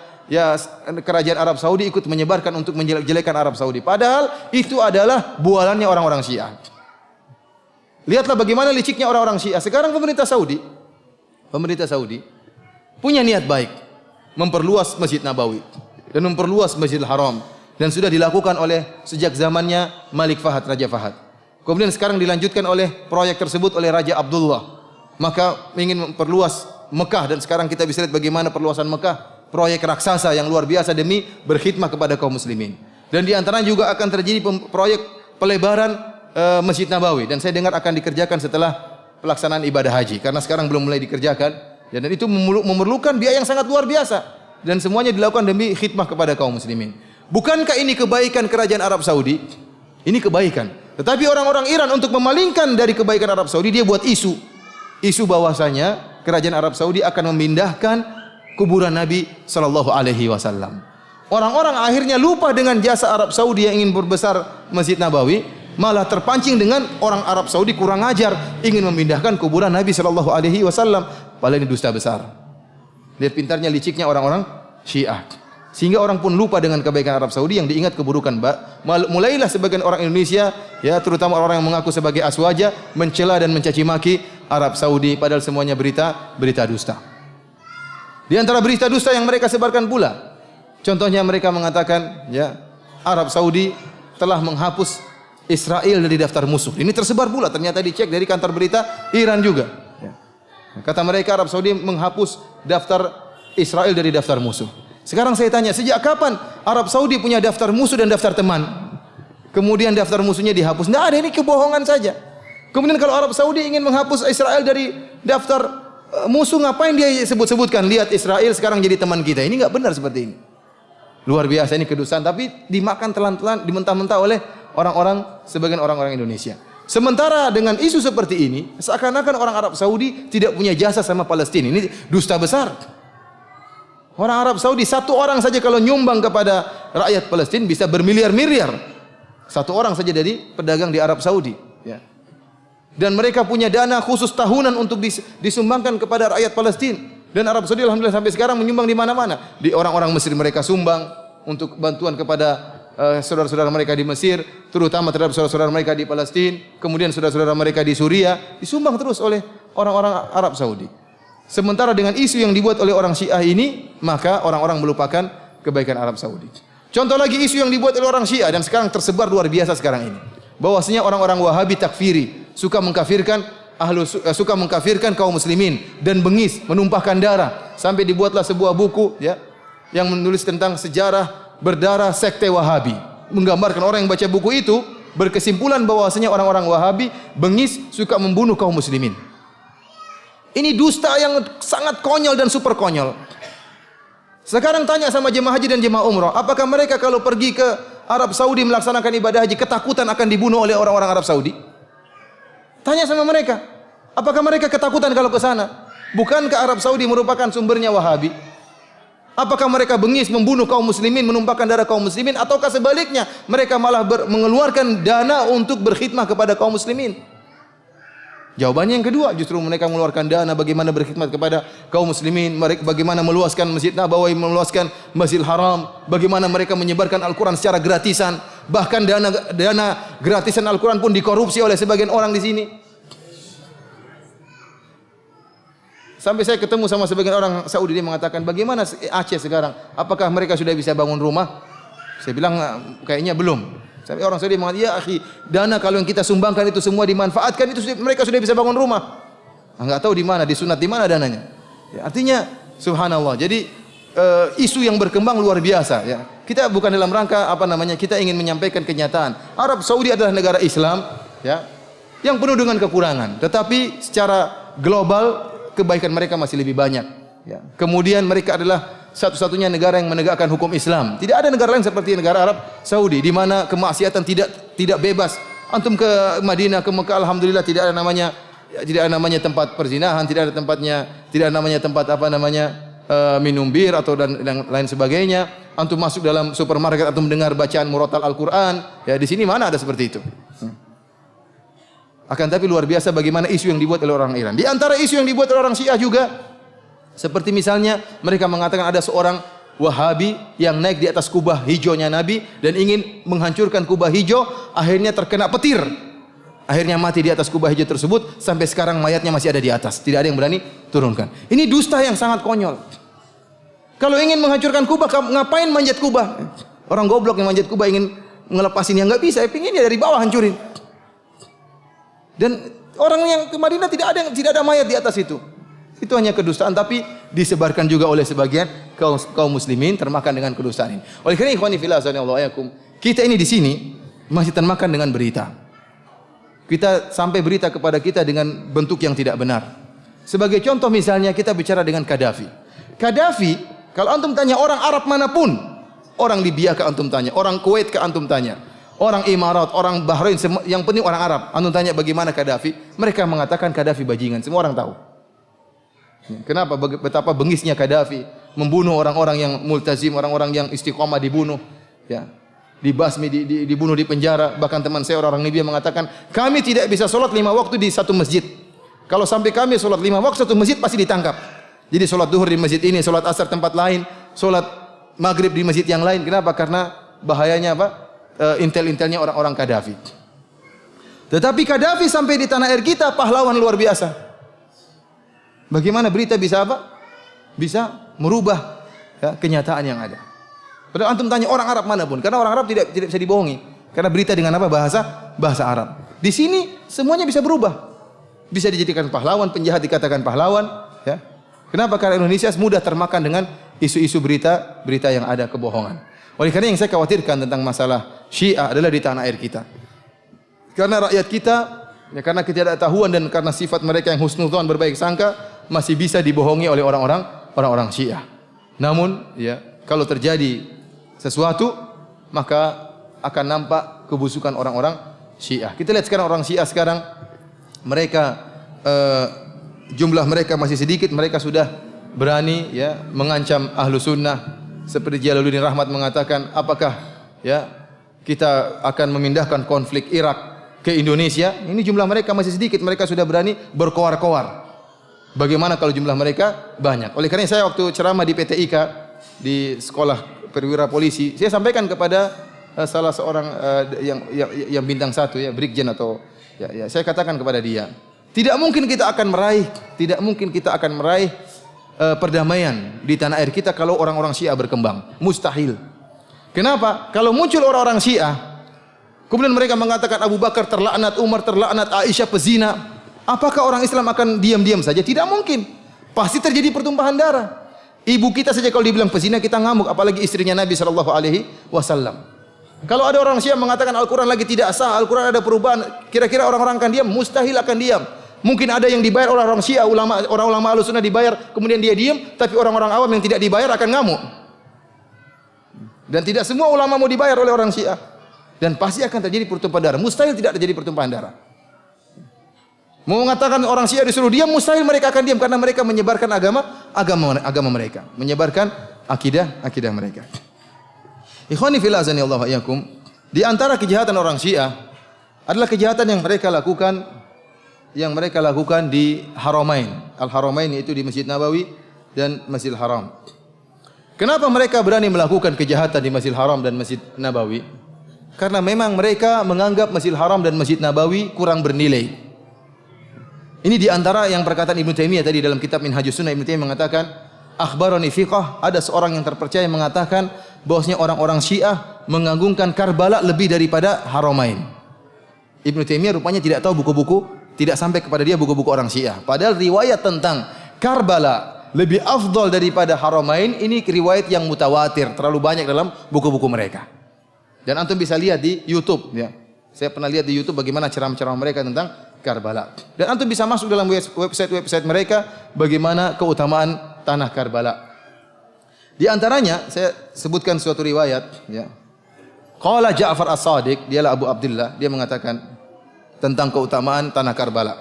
kerajaan Arab Saudi, ikut menyebarkan untuk menjelek-jelekan Arab Saudi. Padahal itu adalah bualannya orang-orang Syiah. Lihatlah bagaimana liciknya orang-orang Syiah. Sekarang pemerintah Saudi punya niat baik memperluas Masjid Nabawi dan memperluas Masjidil Haram, dan sudah dilakukan oleh sejak zamannya Malik Fahad, Raja Fahad. Kemudian sekarang dilanjutkan oleh proyek tersebut oleh Raja Abdullah. Maka ingin memperluas Mekah, dan sekarang kita bisa lihat bagaimana perluasan Mekah, proyek raksasa yang luar biasa demi berkhidmah kepada kaum muslimin. Dan di antaranya juga akan terjadi proyek pelebaran Masjid Nabawi, dan saya dengar akan dikerjakan setelah pelaksanaan ibadah haji, karena sekarang belum mulai dikerjakan. Dan itu memerlukan biaya yang sangat luar biasa, dan semuanya dilakukan demi khidmah kepada kaum muslimin. Bukankah ini kebaikan kerajaan Arab Saudi? Ini kebaikan. Tetapi orang-orang Iran untuk memalingkan dari kebaikan Arab Saudi, dia buat isu bahwasanya kerajaan Arab Saudi akan memindahkan kuburan Nabi sallallahu alaihi wasallam. Orang-orang akhirnya lupa dengan jasa Arab Saudi yang ingin berbesar Masjid Nabawi, malah terpancing dengan orang Arab Saudi kurang ajar ingin memindahkan kuburan Nabi sallallahu alaihi wasallam. Padahal ini dusta besar. Lihat pintarnya, liciknya orang-orang Syiah. Sehingga orang pun lupa dengan kebaikan Arab Saudi, yang diingat keburukan. Mulailah sebagian orang Indonesia, ya terutama orang yang mengaku sebagai aswaja, mencela dan mencaci maki Arab Saudi, padahal semuanya berita dusta. Di antara berita dusta yang mereka sebarkan pula, contohnya mereka mengatakan, ya, Arab Saudi telah menghapus Israel dari daftar musuh. Ini tersebar pula, ternyata dicek dari kantor berita Iran juga. Ya. Kata mereka Arab Saudi menghapus daftar Israel dari daftar musuh. Sekarang saya tanya, sejak kapan Arab Saudi punya daftar musuh dan daftar teman? Kemudian daftar musuhnya dihapus. Tidak ada, ini kebohongan saja. Kemudian kalau Arab Saudi ingin menghapus Israel dari daftar musuh, ngapain dia sebut-sebutkan? Lihat Israel sekarang jadi teman kita. Ini enggak benar seperti ini. Luar biasa, ini kedustaan, tapi dimakan telan-telan, dimentah-mentah oleh orang-orang, sebagian orang-orang Indonesia. Sementara dengan isu seperti ini, seakan-akan orang Arab Saudi tidak punya jasa sama Palestina. Ini dusta besar. Orang Arab Saudi, satu orang saja kalau nyumbang kepada rakyat Palestina bisa bermiliar-miliar. Satu orang saja dari pedagang di Arab Saudi. Ya. Dan mereka punya dana khusus tahunan untuk disumbangkan kepada rakyat Palestina. Dan Arab Saudi alhamdulillah sampai sekarang menyumbang di mana-mana. Di orang-orang Mesir mereka sumbang untuk bantuan kepada saudara-saudara mereka di Mesir, terutama terhadap saudara-saudara mereka di Palestina, kemudian saudara-saudara mereka di Suriah, disumbang terus oleh orang-orang Arab Saudi. Sementara dengan isu yang dibuat oleh orang Syiah ini, maka orang-orang melupakan kebaikan Arab Saudi. Contoh lagi isu yang dibuat oleh orang Syiah dan sekarang tersebar luar biasa sekarang ini. Bahwasanya orang-orang Wahabi takfiri, suka mengkafirkan kaum muslimin dan bengis, menumpahkan darah, sampai dibuatlah sebuah buku, ya, yang menulis tentang sejarah berdarah sekte Wahabi. Menggambarkan orang yang baca buku itu berkesimpulan bahwasanya orang-orang Wahabi bengis, suka membunuh kaum muslimin. Ini dusta yang sangat konyol dan super konyol. Sekarang tanya sama jemaah haji dan jemaah umrah, apakah mereka kalau pergi ke Arab Saudi melaksanakan ibadah haji ketakutan akan dibunuh oleh orang-orang Arab Saudi? Tanya sama mereka, apakah mereka ketakutan kalau ke sana? Bukankah Arab Saudi merupakan sumbernya Wahabi? Apakah mereka bengis membunuh kaum muslimin, menumpahkan darah kaum muslimin, ataukah sebaliknya mereka malah mengeluarkan dana untuk berkhidmah kepada kaum muslimin? Jawabannya yang kedua, justru mereka mengeluarkan dana bagaimana berkhidmat kepada kaum muslimin, mereka bagaimana meluaskan Masjid Nabawi, meluaskan Masjidil Haram, bagaimana mereka menyebarkan Al-Quran secara gratisan, bahkan dana gratisan Al-Quran pun dikorupsi oleh sebagian orang di sini. Sampai saya ketemu sama sebagian orang Saudi, dia mengatakan, bagaimana Aceh sekarang? Apakah mereka sudah bisa bangun rumah? Saya bilang, kayaknya belum. Sampai orang Saudi mengatakan, ya akhi, dana kalau yang kita sumbangkan itu semua dimanfaatkan, itu mereka sudah bisa bangun rumah. Enggak tahu di mana, disunat di mana dananya. Ya, artinya, subhanallah. Jadi isu yang berkembang luar biasa. Ya. Kita bukan dalam rangka kita ingin menyampaikan kenyataan. Arab Saudi adalah negara Islam, ya, yang penuh dengan kekurangan. Tetapi secara global kebaikan mereka masih lebih banyak. Ya. Kemudian mereka adalah satu-satunya negara yang menegakkan hukum Islam. Tidak ada negara lain seperti negara Arab Saudi di mana kemaksiatan tidak bebas. Antum ke Madinah, ke Mekah, alhamdulillah tidak ada namanya tempat perzinahan, tidak ada namanya tempat minum bir atau dan lain sebagainya. Antum masuk dalam supermarket, antum mendengar bacaan murattal Al-Qur'an. Ya, di sini mana ada seperti itu? Akan tapi luar biasa bagaimana isu yang dibuat oleh orang Iran. Di antara isu yang dibuat oleh orang Syiah juga, seperti misalnya mereka mengatakan ada seorang Wahabi yang naik di atas kubah hijaunya Nabi dan ingin menghancurkan kubah hijau, akhirnya terkena petir. Akhirnya mati di atas kubah hijau tersebut, sampai sekarang mayatnya masih ada di atas. Tidak ada yang berani turunkan. Ini dusta yang sangat konyol. Kalau ingin menghancurkan kubah, ngapain manjat kubah? Orang goblok yang manjat kubah ingin ngelepasin yang enggak bisa, pinginnya dari bawah hancurin. Dan orang yang ke Madinah tidak ada mayat di atas itu. Itu hanya kedustaan, tapi disebarkan juga oleh sebagian kaum muslimin termakan dengan kedustaan ini. Oleh karena ikhwani fillah azanillahu, kita ini di sini masih termakan dengan berita. Kita sampai berita kepada kita dengan bentuk yang tidak benar. Sebagai contoh misalnya kita bicara dengan Qaddafi. Qaddafi, kalau antum tanya orang Arab manapun, orang Libya ke antum tanya, orang Kuwait ke antum tanya, orang Emirat, orang Bahrain, yang penting orang Arab, antum tanya bagaimana Qaddafi, mereka mengatakan Qaddafi bajingan, semua orang tahu. Kenapa? Betapa bengisnya Qaddafi membunuh orang-orang yang multazim, orang-orang yang istiqomah dibunuh, ya. Dibasmi, dibunuh di penjara. Bahkan teman saya orang Libya mengatakan, kami tidak bisa sholat 5 waktu di satu masjid. Kalau sampai kami sholat 5 waktu satu masjid pasti ditangkap. Jadi sholat duhur di masjid ini, sholat asar tempat lain, sholat maghrib di masjid yang lain. Kenapa? Karena bahayanya apa? Intel-intelnya orang-orang Qaddafi. Tetapi Qaddafi sampai di tanah air kita pahlawan luar biasa. Bagaimana berita bisa apa? Bisa merubah ya, kenyataan yang ada. Padahal antum tanya orang Arab manapun, karena orang Arab tidak bisa dibohongi. Karena berita dengan apa? Bahasa Arab. Di sini semuanya bisa berubah. Bisa dijadikan pahlawan, penjahat dikatakan pahlawan, ya. Kenapa? Karena Indonesia mudah termakan dengan isu-isu berita yang ada kebohongan. Oleh karena yang saya khawatirkan tentang masalah Syiah adalah di tanah air kita. Karena rakyat kita, ya, karena ketidaktahuan dan karena sifat mereka yang husnudzon berbaik sangka, masih bisa dibohongi oleh orang-orang Syiah. Namun, ya, kalau terjadi sesuatu, maka akan nampak kebusukan orang-orang Syiah. Kita lihat sekarang orang Syiah sekarang, mereka jumlah mereka masih sedikit, mereka sudah berani ya mengancam ahlu sunnah. Seperti Jalaluddin Rahmat mengatakan, apakah ya kita akan memindahkan konflik Irak ke Indonesia? Ini jumlah mereka masih sedikit, mereka sudah berani berkoar-koar. Bagaimana kalau jumlah mereka banyak? Oleh karena saya waktu ceramah di PTIK di sekolah perwira polisi, saya sampaikan kepada salah seorang yang bintang 1 ya, brigjen atau ya, saya katakan kepada dia, tidak mungkin kita akan meraih perdamaian di tanah air kita kalau orang-orang Syiah berkembang. Mustahil. Kenapa? Kalau muncul orang-orang Syiah, kemudian mereka mengatakan Abu Bakar terlaknat, Umar terlaknat, Aisyah pezina, apakah orang Islam akan diam-diam saja? Tidak mungkin. Pasti terjadi pertumpahan darah. Ibu kita saja kalau dibilang pezina kita ngamuk, apalagi istrinya Nabi SAW. Kalau ada orang Syiah mengatakan Al-Quran lagi tidak sah, Al-Quran ada perubahan, kira-kira orang-orang akan diam? Mustahil akan diam. Mungkin ada yang dibayar oleh orang Syiah, orang-ulama Ahlussunnah dibayar, kemudian dia diam, tapi orang-orang awam yang tidak dibayar akan ngamuk. Dan tidak semua ulama mau dibayar oleh orang Syiah. Dan pasti akan terjadi pertumpahan darah. Mustahil tidak terjadi pertumpahan darah. Mau mengatakan orang Syiah disuruh diam, mustahil mereka akan diam karena mereka menyebarkan agama mereka, menyebarkan akidah mereka. Ikhwani fillah azanillahu wa iyyakum, di antara kejahatan orang Syiah adalah kejahatan yang mereka lakukan di Haramain. Al-Haramain itu di Masjid Nabawi dan Masjidil Haram. Kenapa mereka berani melakukan kejahatan di Masjidil Haram dan Masjid Nabawi? Karena memang mereka menganggap Masjidil Haram dan Masjid Nabawi kurang bernilai. Ini di antara yang perkataan Ibnu Taimiyah tadi dalam kitab Minhajus Sunnah. Ibnu Taimiyah mengatakan, akhbarani fiqh, ada seorang yang terpercaya mengatakan bahwasanya orang-orang Syiah mengagungkan Karbala lebih daripada Haramain. Ibnu Taimiyah rupanya tidak tahu buku-buku, tidak sampai kepada dia buku-buku orang Syiah. Padahal riwayat tentang Karbala lebih afdal daripada Haramain ini riwayat yang mutawatir, terlalu banyak dalam buku-buku mereka. Dan antum bisa lihat di YouTube ya. Saya pernah lihat di YouTube bagaimana ceramah-ceramah mereka tentang Karbala. Dan antum bisa masuk dalam website mereka bagaimana keutamaan tanah Karbala. Di antaranya saya sebutkan suatu riwayat ya. Qala Ja'far As-Shadiq, dialah Abu Abdullah, dia mengatakan tentang keutamaan tanah Karbala.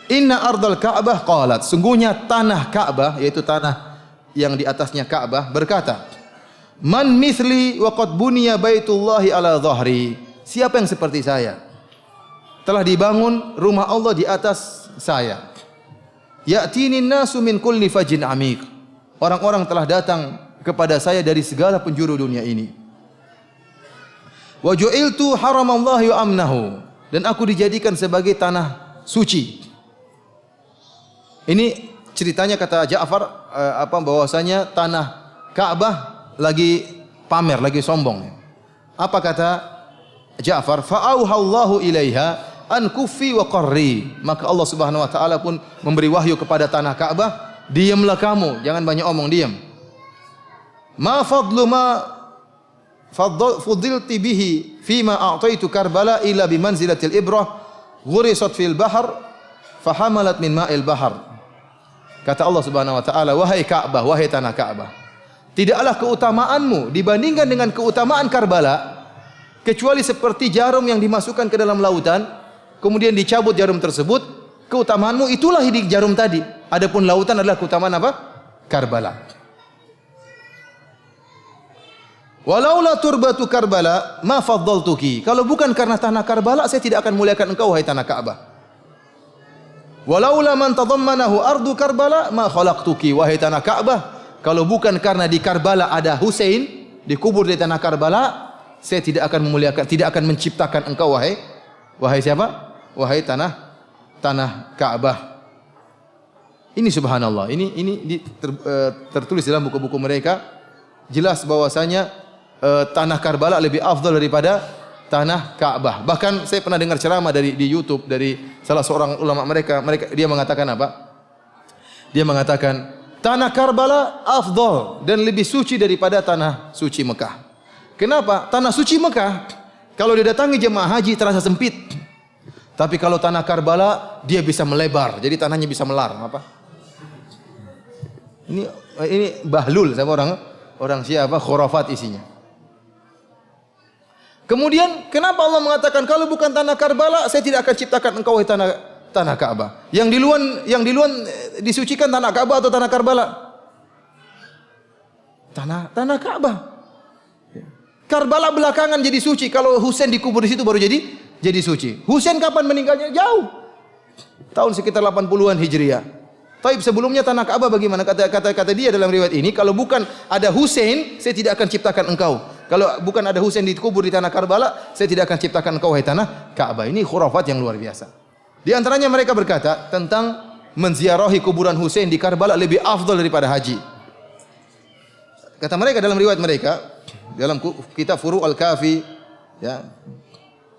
Inna ardal Ka'bah qalat, sungguhnya tanah Ka'bah yaitu tanah yang di atasnya Ka'bah berkata, man mithli wa qad buniya baitullahi ala dhahri. Siapa yang seperti saya? Telah dibangun rumah Allah di atas saya. Ya'tinin nasu min kulli fajin amiq. Orang-orang telah datang kepada saya dari segala penjuru dunia ini. Wa ju'iltu haramallahi wa amnahu. Dan aku dijadikan sebagai tanah suci. Ini ceritanya kata Ja'far bahwasanya tanah Ka'bah lagi pamer, lagi sombong. Apa kata Ja'far? Fa'auhallahu ilaiha, an kufi wa qarri. Maka Allah Subhanahu wa taala pun memberi wahyu kepada tanah Ka'bah, diamlah kamu, jangan banyak omong, diam. Ma fadlu ma fudilti bihi fima a'taitu Karbala illa bimanzilatil ibrah ghurisat fil bahr fahamalat min ma'il bahr. Kata Allah Subhanahu wa taala, wahai Ka'bah, wahai tanah Ka'bah, tidaklah keutamaanmu dibandingkan dengan keutamaan Karbala kecuali seperti jarum yang dimasukkan ke dalam lautan, kemudian dicabut jarum tersebut, keutamaanmu itulah di jarum tadi. Adapun lautan adalah keutamaan apa? Karbala. Walaula turbatu Karbala ma faddaltuki. Kalau bukan karena tanah Karbala, saya tidak akan muliakan engkau wahai tanah Ka'bah. Walaula man tadammanahu ardu Karbala ma khalaqtuki. Wahai tanah Ka'bah, kalau bukan karena di Karbala ada Husain dikubur di tanah Karbala, saya tidak akan memuliakan, tidak akan menciptakan engkau wahai siapa? Wahai tanah Ka'bah. Ini subhanallah. Ini tertulis dalam buku-buku mereka, jelas bahwasanya tanah Karbala lebih afdal daripada tanah Ka'bah. Bahkan saya pernah dengar ceramah di YouTube dari salah seorang ulama mereka, dia mengatakan apa? Dia mengatakan tanah Karbala afdal dan lebih suci daripada tanah suci Mekah. Kenapa? Tanah suci Mekah kalau didatangi jemaah haji terasa sempit. Tapi kalau tanah Karbala dia bisa melebar, jadi tanahnya bisa melar. Apa? Ini bahlul sama orang siapa? Khurafat isinya. Kemudian kenapa Allah mengatakan kalau bukan tanah Karbala saya tidak akan ciptakan engkau wahai tanah Ka'bah. Yang di luar disucikan tanah Ka'bah atau tanah Karbala? Tanah Ka'bah. Karbala belakangan jadi suci. Kalau Husain dikubur di situ baru jadi suci. Husain kapan meninggalnya? Jauh. Tahun sekitar 80-an Hijriah. Taib sebelumnya tanah Ka'bah bagaimana? Kata dia dalam riwayat ini, kalau bukan ada Husain, saya tidak akan ciptakan engkau. Kalau bukan ada Husain dikubur di tanah Karbala, saya tidak akan ciptakan engkau wahai tanah Ka'bah. Ini khurafat yang luar biasa. Di antaranya mereka berkata tentang menziarahi kuburan Husain di Karbala lebih afdal daripada haji. Kata mereka dalam riwayat mereka, dalam kitab Furu' al-Kafi, ya,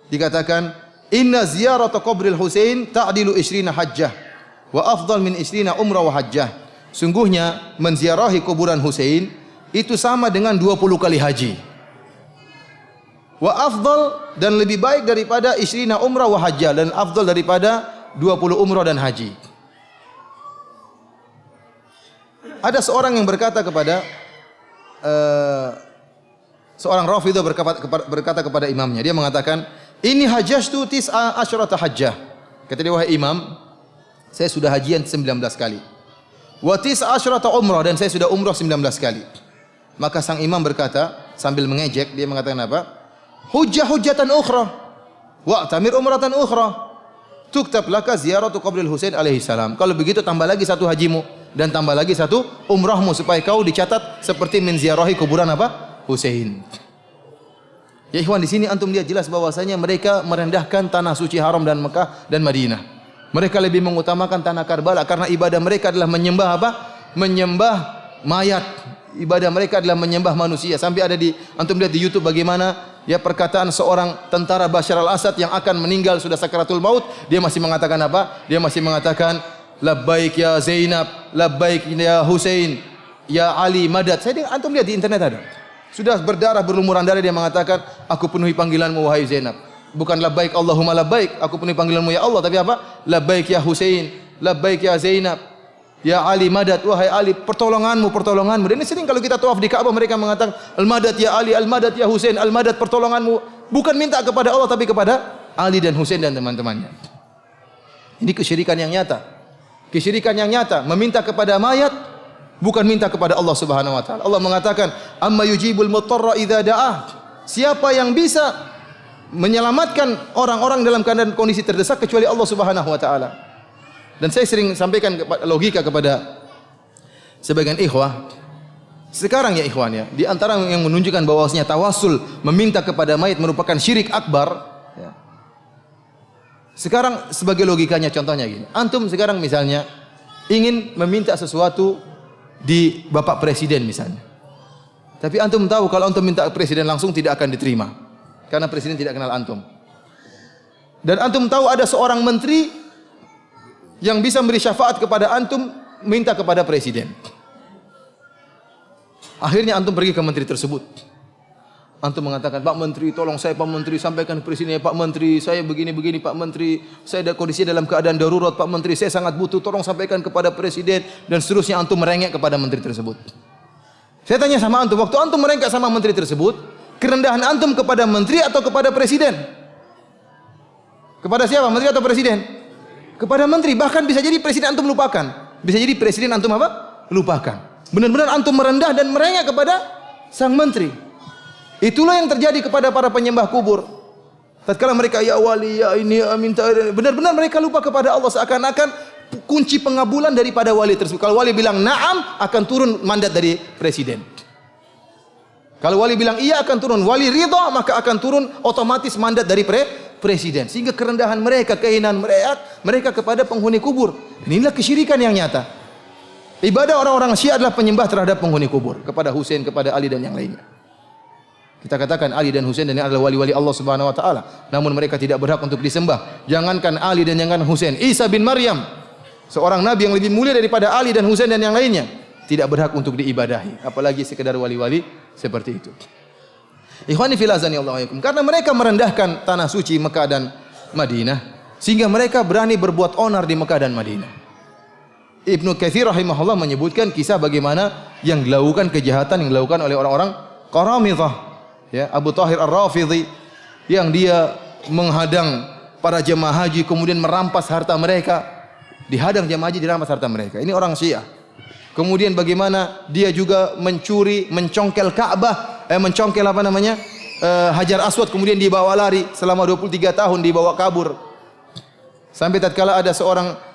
dikatakan inna ziyarata qabril Husain ta'dilu 20 hajjah wa afdal min 20 umrah wa hajjah. Sungguhnya menziarahi kuburan Husain itu sama dengan 20 kali haji. Wa afdal dan lebih baik daripada 20 umrah wa hajjah, dan afdal daripada 20 umrah dan haji. Ada seorang yang berkata kepada seorang Rafidhah berkata kepada imamnya, dia mengatakan, "Ini hajjatu tis'a asyrata hajjah." Kata dia, wahai imam, saya sudah hajian 19 kali. Wa tis'a asyrata umrah, dan saya sudah umrah 19 kali. Maka sang imam berkata sambil mengejek, dia mengatakan apa? Hujjatan ukhra wa tamir umratan ukhra tuktab laka ziyaratu qabril Husain alaihi salam. Kalau begitu tambah lagi satu hajimu dan tambah lagi satu umrahmu supaya kau dicatat seperti menziarahi kuburan apa? Husain. Ya ikhwan, di sini antum lihat jelas bahwasanya mereka merendahkan tanah suci haram dan Mekah dan Madinah. Mereka lebih mengutamakan tanah Karbala karena ibadah mereka adalah menyembah apa? Menyembah mayat. Ibadah mereka adalah menyembah manusia. Sampai ada antum lihat di YouTube bagaimana ya perkataan seorang tentara Bashar al-Assad yang akan meninggal sudah sakaratul maut, dia masih mengatakan apa? Dia masih mengatakan labbaik ya Zainab, labbaik ya Husain, ya Ali madad. Antum lihat di internet ada. Sudah berdarah berlumuran darah dia mengatakan, aku penuhi panggilanmu wahai Zainab. Bukan labbaik Allahumma labbaik, aku penuhi panggilanmu ya Allah, tapi apa? Labbaik ya Husain, labbaik ya Zainab, ya Ali madad, wahai Ali pertolonganmu. Dan ini sering kalau kita tawaf di Ka'bah mereka mengatakan al-madad ya Ali, al-madad ya Husain, al-madad pertolonganmu. Bukan minta kepada Allah tapi kepada Ali dan Husain dan teman-temannya. Ini kesyirikan yang nyata. Kesyirikan yang nyata, meminta kepada mayat bukan minta kepada Allah Subhanahu wa taala. Allah mengatakan, "Amma yujibul muttarra idza da'ah." Siapa yang bisa menyelamatkan orang-orang dalam keadaan kondisi terdesak kecuali Allah Subhanahu wa taala. Dan saya sering sampaikan logika kepada sebagian ikhwah. Sekarang ya ikhwan ya, di antara yang menunjukkan bahwasanya tawasul meminta kepada mayit merupakan syirik akbar. Ya. Sekarang sebagai logikanya contohnya gini. Antum sekarang misalnya ingin meminta sesuatu di Bapak Presiden misalnya. Tapi antum tahu kalau antum minta presiden langsung tidak akan diterima. Karena presiden tidak kenal antum. Dan antum tahu ada seorang menteri yang bisa memberi syafaat kepada antum, minta kepada presiden. Akhirnya antum pergi ke menteri tersebut. Antum mengatakan, Pak Menteri, tolong saya Pak Menteri, sampaikan ke presiden, Pak Menteri, saya begini-begini Pak Menteri, saya ada kondisi dalam keadaan darurat Pak Menteri, saya sangat butuh, tolong sampaikan kepada presiden, dan seterusnya antum merengek kepada menteri tersebut. Saya tanya sama antum, waktu antum merengek sama menteri tersebut, kerendahan antum kepada menteri atau kepada presiden? Kepada siapa? Menteri atau presiden? Kepada menteri. Bahkan bisa jadi presiden antum lupakan. Bisa jadi presiden antum apa? Lupakan. Benar-benar antum merendah dan merengek kepada sang menteri. Itulah yang terjadi kepada para penyembah kubur. Tatkala mereka ya wali, ya ini, ya minta, benar-benar mereka lupa kepada Allah, seakan-akan kunci pengabulan daripada wali tersebut. Kalau wali bilang na'am, akan turun mandat dari presiden. Kalau wali bilang iya, akan turun. Wali ridha, maka akan turun otomatis mandat dari presiden. Sehingga kerendahan mereka, kehinaan mereka kepada penghuni kubur. Inilah kesyirikan yang nyata. Ibadah orang-orang Syiah adalah penyembah terhadap penghuni kubur, kepada Husain, kepada Ali dan yang lainnya. Kita katakan Ali dan Husain dan yang adalah wali-wali Allah Subhanahu wa taala, namun mereka tidak berhak untuk disembah. Jangankan Ali dan jangankan Husain, Isa bin Maryam, seorang nabi yang lebih mulia daripada Ali dan Husain dan yang lainnya, tidak berhak untuk diibadahi, apalagi sekedar wali-wali seperti itu. Ikhwani fillah azanillahu wa iyyakum, karena mereka merendahkan tanah suci Mekah dan Madinah, sehingga mereka berani berbuat onar di Mekah dan Madinah. Ibnu Katsir rahimahullah menyebutkan kisah bagaimana yang dilakukan kejahatan yang dilakukan oleh orang-orang Qaramidhah, ya, Abu Tahir Ar-Rafidhi, yang dia menghadang para jemaah haji kemudian merampas harta mereka. Dihadang jemaah haji, dirampas harta mereka. Ini orang Syiah. Kemudian bagaimana dia juga mencuri, mencongkel Ka'bah, mencongkel apa namanya? Hajar Aswad, kemudian dibawa lari selama 23 tahun, dibawa kabur. Sampai tatkala ada seorang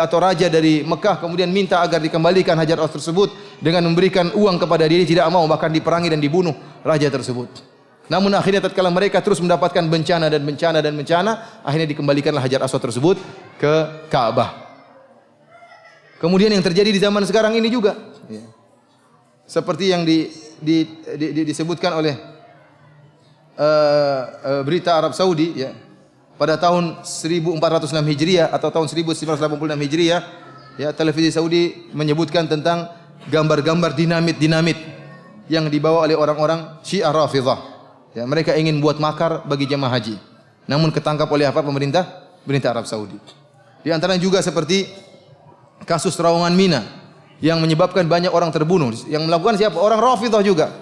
atau raja dari Mekah kemudian minta agar dikembalikan Hajar Aswad tersebut dengan memberikan uang kepada diri, tidak mau, bahkan diperangi dan dibunuh raja tersebut. Namun akhirnya tatkala mereka terus mendapatkan bencana dan bencana dan bencana, akhirnya dikembalikanlah Hajar Aswad tersebut ke Ka'bah. Kemudian yang terjadi di zaman sekarang ini juga, ya, seperti yang disebutkan oleh berita Arab Saudi, ya, pada tahun 1406 Hijriah atau tahun 1986 Hijriah, ya, televisi Saudi menyebutkan tentang gambar-gambar dinamit yang dibawa oleh orang-orang Syiah Rafidhah. Ya, mereka ingin buat makar bagi jemaah haji. Namun ketangkap oleh apa? Pemerintah Arab Saudi. Di antaranya juga seperti kasus terowongan Mina yang menyebabkan banyak orang terbunuh. Yang melakukan siapa? Orang Rafidhah juga.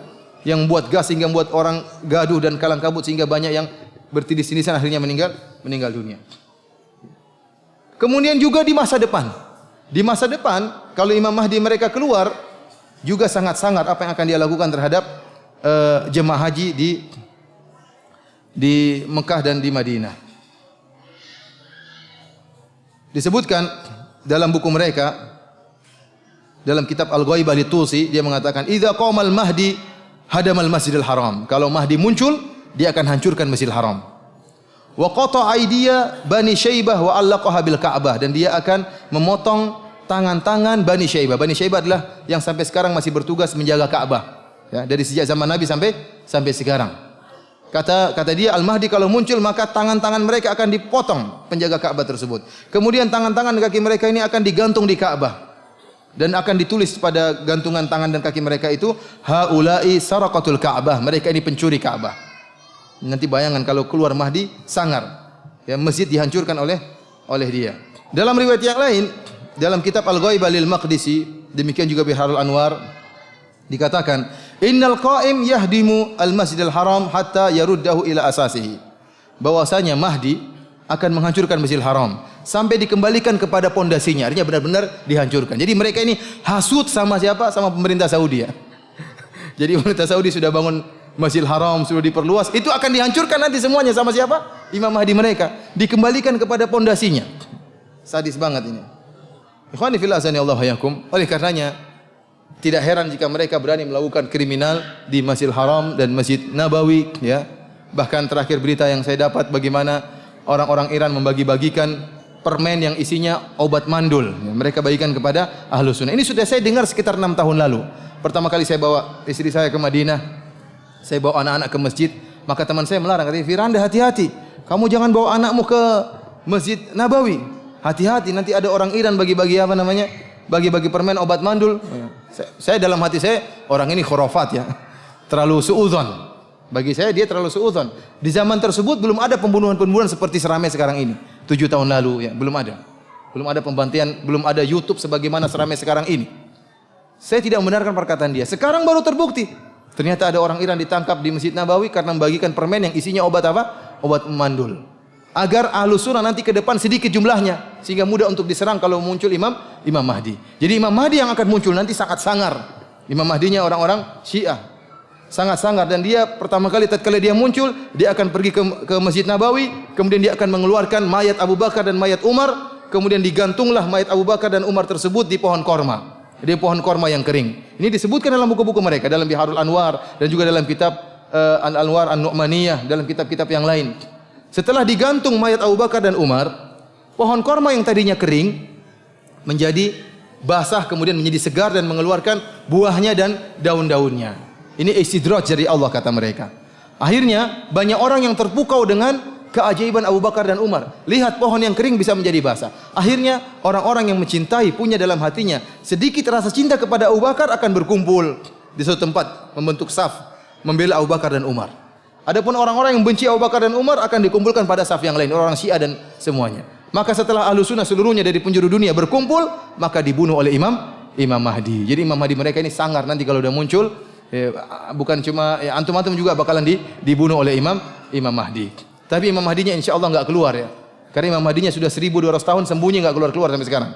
Yang membuat gas sehingga membuat orang gaduh dan kalang kabut sehingga banyak yang bertindis-tindisan akhirnya meninggal dunia. Kemudian juga di masa depan. Di masa depan kalau Imam Mahdi mereka keluar, juga sangat-sangat apa yang akan dia lakukan terhadap jemaah haji di Mekah dan di Madinah. Disebutkan dalam buku mereka, dalam kitab Al-Ghaibah Lit-Tusi, dia mengatakan idza qamal mahdi hadamal Masjidil Haram. Kalau Mahdi muncul, dia akan hancurkan Masjidil Haram. Wa qata aidiya Bani Syaibah wa allaqaha bil Ka'bah, dan dia akan memotong tangan-tangan Bani Syaibah. Bani Syaibah adalah yang sampai sekarang masih bertugas menjaga Ka'bah. Ya, dari sejak zaman Nabi sampai sekarang. Kata dia, Al-Mahdi kalau muncul maka tangan-tangan mereka akan dipotong, penjaga Ka'bah tersebut. Kemudian tangan-tangan kaki mereka ini akan digantung di Ka'bah. Dan akan ditulis pada gantungan tangan dan kaki mereka itu, haula'i saraqatul Ka'bah, mereka ini pencuri Ka'bah. Nanti bayangan kalau keluar Mahdi, sangar. Ya, masjid dihancurkan oleh dia. Dalam riwayat yang lain, dalam kitab Al-Ghaibah lil Maqdisi, demikian juga Biharul Anwar, dikatakan, innal qa'im yahdimu al-Masjidil Haram hatta yaruddahu ila asasihi. Bahwasanya Mahdi akan menghancurkan Masjidil Haram sampai dikembalikan kepada pondasinya. Artinya benar-benar dihancurkan. Jadi mereka ini hasut sama siapa? Sama pemerintah Saudi, ya. Jadi pemerintah Saudi sudah bangun Masjidil Haram, sudah diperluas, itu akan dihancurkan nanti semuanya sama siapa? Imam Mahdi mereka. Dikembalikan kepada pondasinya. Sadis banget ini. Ikhwani fillah azanillahu wa iyyakum. Oleh karenanya tidak heran jika mereka berani melakukan kriminal di Masjidil Haram dan Masjid Nabawi, ya. Bahkan terakhir berita yang saya dapat bagaimana orang-orang Iran membagi-bagikan permen yang isinya obat mandul. Ya, mereka bagikan kepada Ahlus Sunnah. Ini sudah saya dengar sekitar 6 tahun lalu. Pertama kali saya bawa istri saya ke Madinah, saya bawa anak-anak ke masjid, maka teman saya melarang, katanya, Firanda hati-hati. Kamu jangan bawa anakmu ke Masjid Nabawi. Hati-hati nanti ada orang Iran bagi-bagi apa namanya? Bagi-bagi permen obat mandul. Saya dalam hati saya orang ini khurafat ya. Terlalu suudzon. Bagi saya dia terlalu suudzon. Di zaman tersebut belum ada pembunuhan-pembunuhan seperti seramai sekarang ini. 7 tahun lalu ya, belum ada. Belum ada pembantian, belum ada YouTube sebagaimana seramai sekarang ini. Saya tidak membenarkan perkataan dia. Sekarang baru terbukti. Ternyata ada orang Iran ditangkap di Masjid Nabawi karena membagikan permen yang isinya obat apa? Obat mandul. Agar Ahlus Sunnah nanti ke depan sedikit jumlahnya sehingga mudah untuk diserang kalau muncul Imam Mahdi. Jadi Imam Mahdi yang akan muncul nanti sangat sangar. Imam Mahdinya orang-orang Syiah. Sangat sangar dan dia pertama kali tatkala dia muncul, dia akan pergi ke Masjid Nabawi, kemudian dia akan mengeluarkan mayat Abu Bakar dan mayat Umar. Kemudian digantunglah mayat Abu Bakar dan Umar tersebut di pohon korma. Di pohon korma yang kering. Ini disebutkan dalam buku-buku mereka, dalam Biharul Anwar dan juga dalam kitab Al-Anwar An-Nu'maniyah, dalam kitab-kitab yang lain. Setelah digantung mayat Abu Bakar dan Umar, pohon korma yang tadinya kering menjadi basah, kemudian menjadi segar dan mengeluarkan buahnya dan daun-daunnya. Ini istidraj dari Allah kata mereka. Akhirnya banyak orang yang terpukau dengan keajaiban Abu Bakar dan Umar. Lihat pohon yang kering bisa menjadi basah. Akhirnya orang-orang yang mencintai punya dalam hatinya sedikit rasa cinta kepada Abu Bakar akan berkumpul di suatu tempat membentuk saf membela Abu Bakar dan Umar. Adapun orang-orang yang benci Abu Bakar dan Umar akan dikumpulkan pada saf yang lain, orang Syiah dan semuanya. Maka setelah Ahlus Sunnah seluruhnya dari penjuru dunia berkumpul, maka dibunuh oleh Imam Mahdi. Jadi Imam Mahdi mereka ini sangar nanti kalau sudah muncul, bukan cuma antum-antum juga bakalan dibunuh oleh Imam Mahdi. Tapi Imam Mahdinya insya Allah enggak keluar ya. Karena Imam Mahdinya sudah 1200 tahun sembunyi enggak keluar sampai sekarang.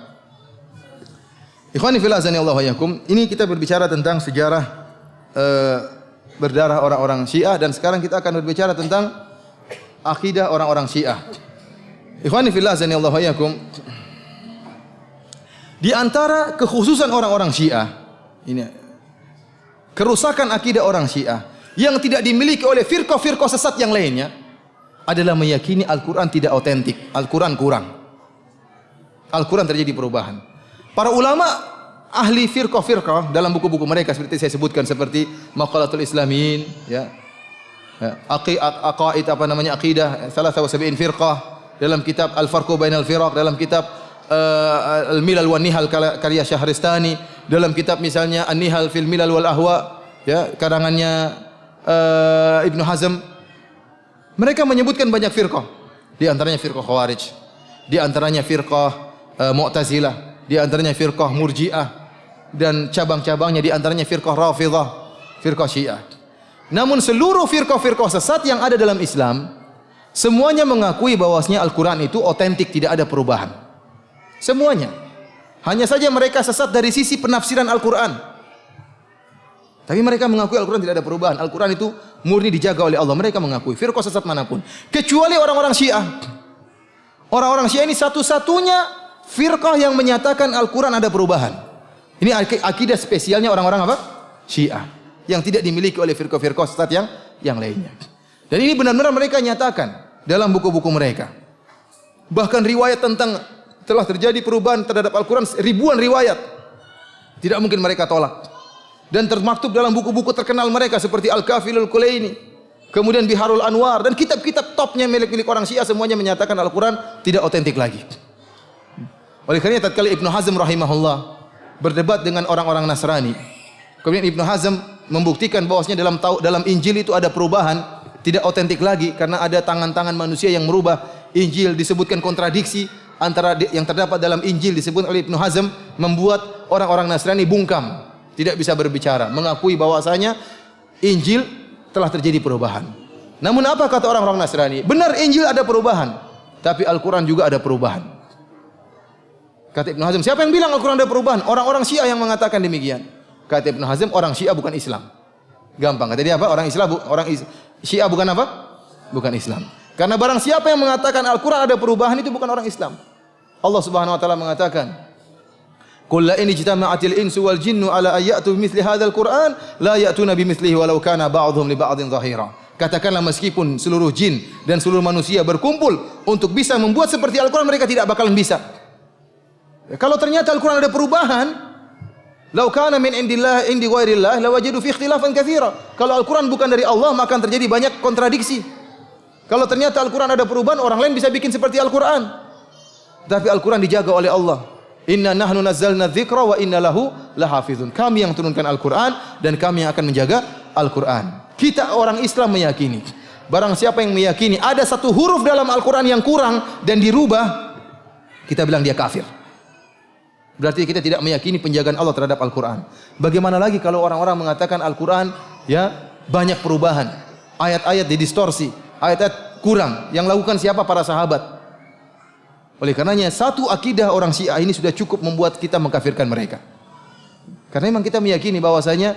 Ikhwani fillah azanillahu wa iyyakum, ini kita berbicara tentang sejarah berdarah orang-orang Syiah dan sekarang kita akan berbicara tentang akidah orang-orang Syiah. Ikhwani fillah azanillahu wa iyyakum, di antara kekhususan orang-orang Syiah ini kerusakan akidah orang Syiah yang tidak dimiliki oleh firqah-firqah sesat yang lainnya adalah meyakini Al-Quran tidak otentik. Al-Quran kurang. Al-Quran terjadi perubahan. Para ulama ahli firqah-firqah dalam buku-buku mereka seperti saya sebutkan seperti Maqalatul Islamin, ya, aqaid apa namanya aqidah salah satu sab'in firqah, dalam kitab Al-Farqu Bainal Firaq, dalam kitab Al-Milal wan Nihal karya Syahristani, dalam kitab misalnya An-Nihal fil Milal wal Ahwa, ya, karangannya Ibnu Hazm. Mereka menyebutkan banyak firqah. Di antaranya firqah Khawarij, di antaranya firqah Mu'tazilah, di antaranya firqah Murji'ah dan cabang-cabangnya di antaranya firqah Rafidhah, firqah Syiah. Namun seluruh firqah-firqah sesat yang ada dalam Islam semuanya mengakui bahwasanya Al-Qur'an itu otentik, tidak ada perubahan. Semuanya. Hanya saja mereka sesat dari sisi penafsiran Al-Qur'an. Tapi mereka mengakui Al-Quran tidak ada perubahan. Al-Quran itu murni dijaga oleh Allah. Mereka mengakui firqah sesat manapun. Kecuali orang-orang Syiah. Orang-orang Syiah ini satu-satunya firqah yang menyatakan Al-Quran ada perubahan. Ini akidah spesialnya orang-orang apa? Syiah. Yang tidak dimiliki oleh firqah-firqah sesat yang lainnya. Dan ini benar-benar mereka nyatakan dalam buku-buku mereka. Bahkan riwayat tentang telah terjadi perubahan terhadap Al-Quran, ribuan riwayat. Tidak mungkin mereka tolak. Dan termaktub dalam buku-buku terkenal mereka seperti Al-Kafilul Kulaini, kemudian Biharul Anwar dan kitab-kitab topnya milik orang Syiah semuanya menyatakan Al-Quran tidak otentik lagi. Oleh karena tatkala Ibnu Hazm rahimahullah berdebat dengan orang-orang Nasrani, kemudian Ibnu Hazm membuktikan bahwasanya dalam Injil itu ada perubahan, tidak otentik lagi karena ada tangan-tangan manusia yang merubah Injil. Disebutkan kontradiksi antara yang terdapat dalam Injil disebut oleh Ibnu Hazm, membuat orang-orang Nasrani bungkam. Tidak bisa berbicara, mengakui bahwasanya Injil telah terjadi perubahan. Namun apa kata orang-orang Nasrani? Benar Injil ada perubahan, tapi Al-Quran juga ada perubahan. Kata Ibnu Hazm, siapa yang bilang Al-Quran ada perubahan? Orang-orang Syiah yang mengatakan demikian. Kata Ibnu Hazm, orang Syiah bukan Islam. Gampang, kata dia apa? Orang Syiah bukan apa? Bukan Islam. Karena barang siapa yang mengatakan Al-Quran ada perubahan itu bukan orang Islam. Allah Subhanahu wa taala mengatakan, Qul la in ijtama'atil insu wal jinnu ala ayyatu bimithli hadzal Qur'an la ya'tuna bimithlihi walau kana ba'dhum li ba'dhin dhahira. Katakanlah meskipun seluruh jin dan seluruh manusia berkumpul untuk bisa membuat seperti Al-Qur'an, mereka tidak bakalan bisa. Kalau ternyata Al-Qur'an ada perubahan, law kana min indillah indi ghairillah lawajadu fi ikhtilafan katsira. Kalau Al-Qur'an bukan dari Allah, maka akan terjadi banyak kontradiksi. Kalau ternyata Al-Quran ada perubahan, orang lain bisa bikin seperti Al-Quran. Tapi Al-Quran dijaga oleh Allah. Inna nahnu nazzalna dzikra wa inna lahu lahafizun. Kami yang turunkan Al-Quran dan kami yang akan menjaga Al-Quran. Kita orang Islam meyakini, barang siapa yang meyakini ada satu huruf dalam Al-Quran yang kurang dan dirubah, kita bilang dia kafir. Berarti kita tidak meyakini penjagaan Allah terhadap Al-Quran. Bagaimana lagi kalau orang-orang mengatakan Al-Quran ya banyak perubahan, ayat-ayat didistorsi, ayat-ayat kurang, yang lakukan siapa? Para sahabat. Oleh karenanya satu akidah orang Syiah ini sudah cukup membuat kita mengkafirkan mereka. Karena memang kita meyakini bahwasanya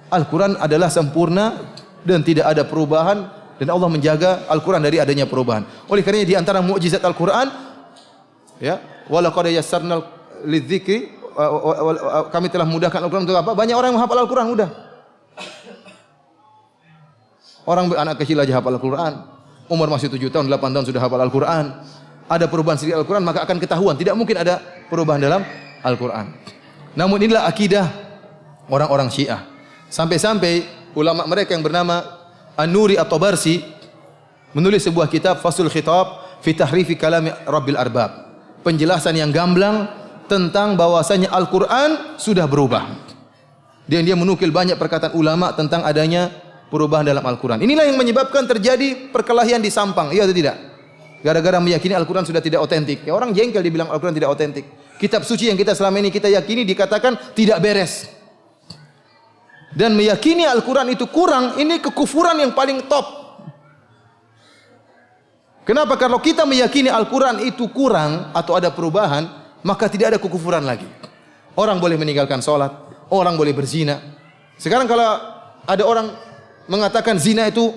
Al-Quran adalah sempurna dan tidak ada perubahan, dan Allah menjaga Al-Quran dari adanya perubahan. Oleh karenanya di antara mukjizat Al-Quran, ya, walaqad yassarnal lidzikri, kami telah mudahkan Al-Quran untuk apa? Banyak orang yang menghafal Al-Quran mudah. Orang anak kecil aja hafal Al-Quran. Umur masih 7 tahun, 8 tahun sudah hafal Al-Quran. Ada perubahan sedikit Al-Quran, maka akan ketahuan. Tidak mungkin ada perubahan dalam Al-Quran. Namun inilah akidah orang-orang Syiah. Sampai-sampai ulama mereka yang bernama An-Nuri At-Tabarsi menulis sebuah kitab Faslul Khitab fi Tahrifi Kalami Rabbil Arbab. Penjelasan yang gamblang tentang bahwasanya Al-Quran sudah berubah. Dan dia menukil banyak perkataan ulama tentang adanya perubahan dalam Al-Quran. Inilah yang menyebabkan terjadi perkelahian di Sampang, iya atau tidak? Gara-gara meyakini Al-Quran sudah tidak otentik. Ya, orang jengkel dibilang Al-Quran tidak otentik. Kitab suci yang kita selama ini kita yakini dikatakan tidak beres. Dan meyakini Al-Quran itu kurang, ini kekufuran yang paling top. Kenapa? Kalau kita meyakini Al-Quran itu kurang atau ada perubahan, maka tidak ada kekufuran lagi. Orang boleh meninggalkan sholat, orang boleh berzina. Sekarang kalau ada orang mengatakan zina itu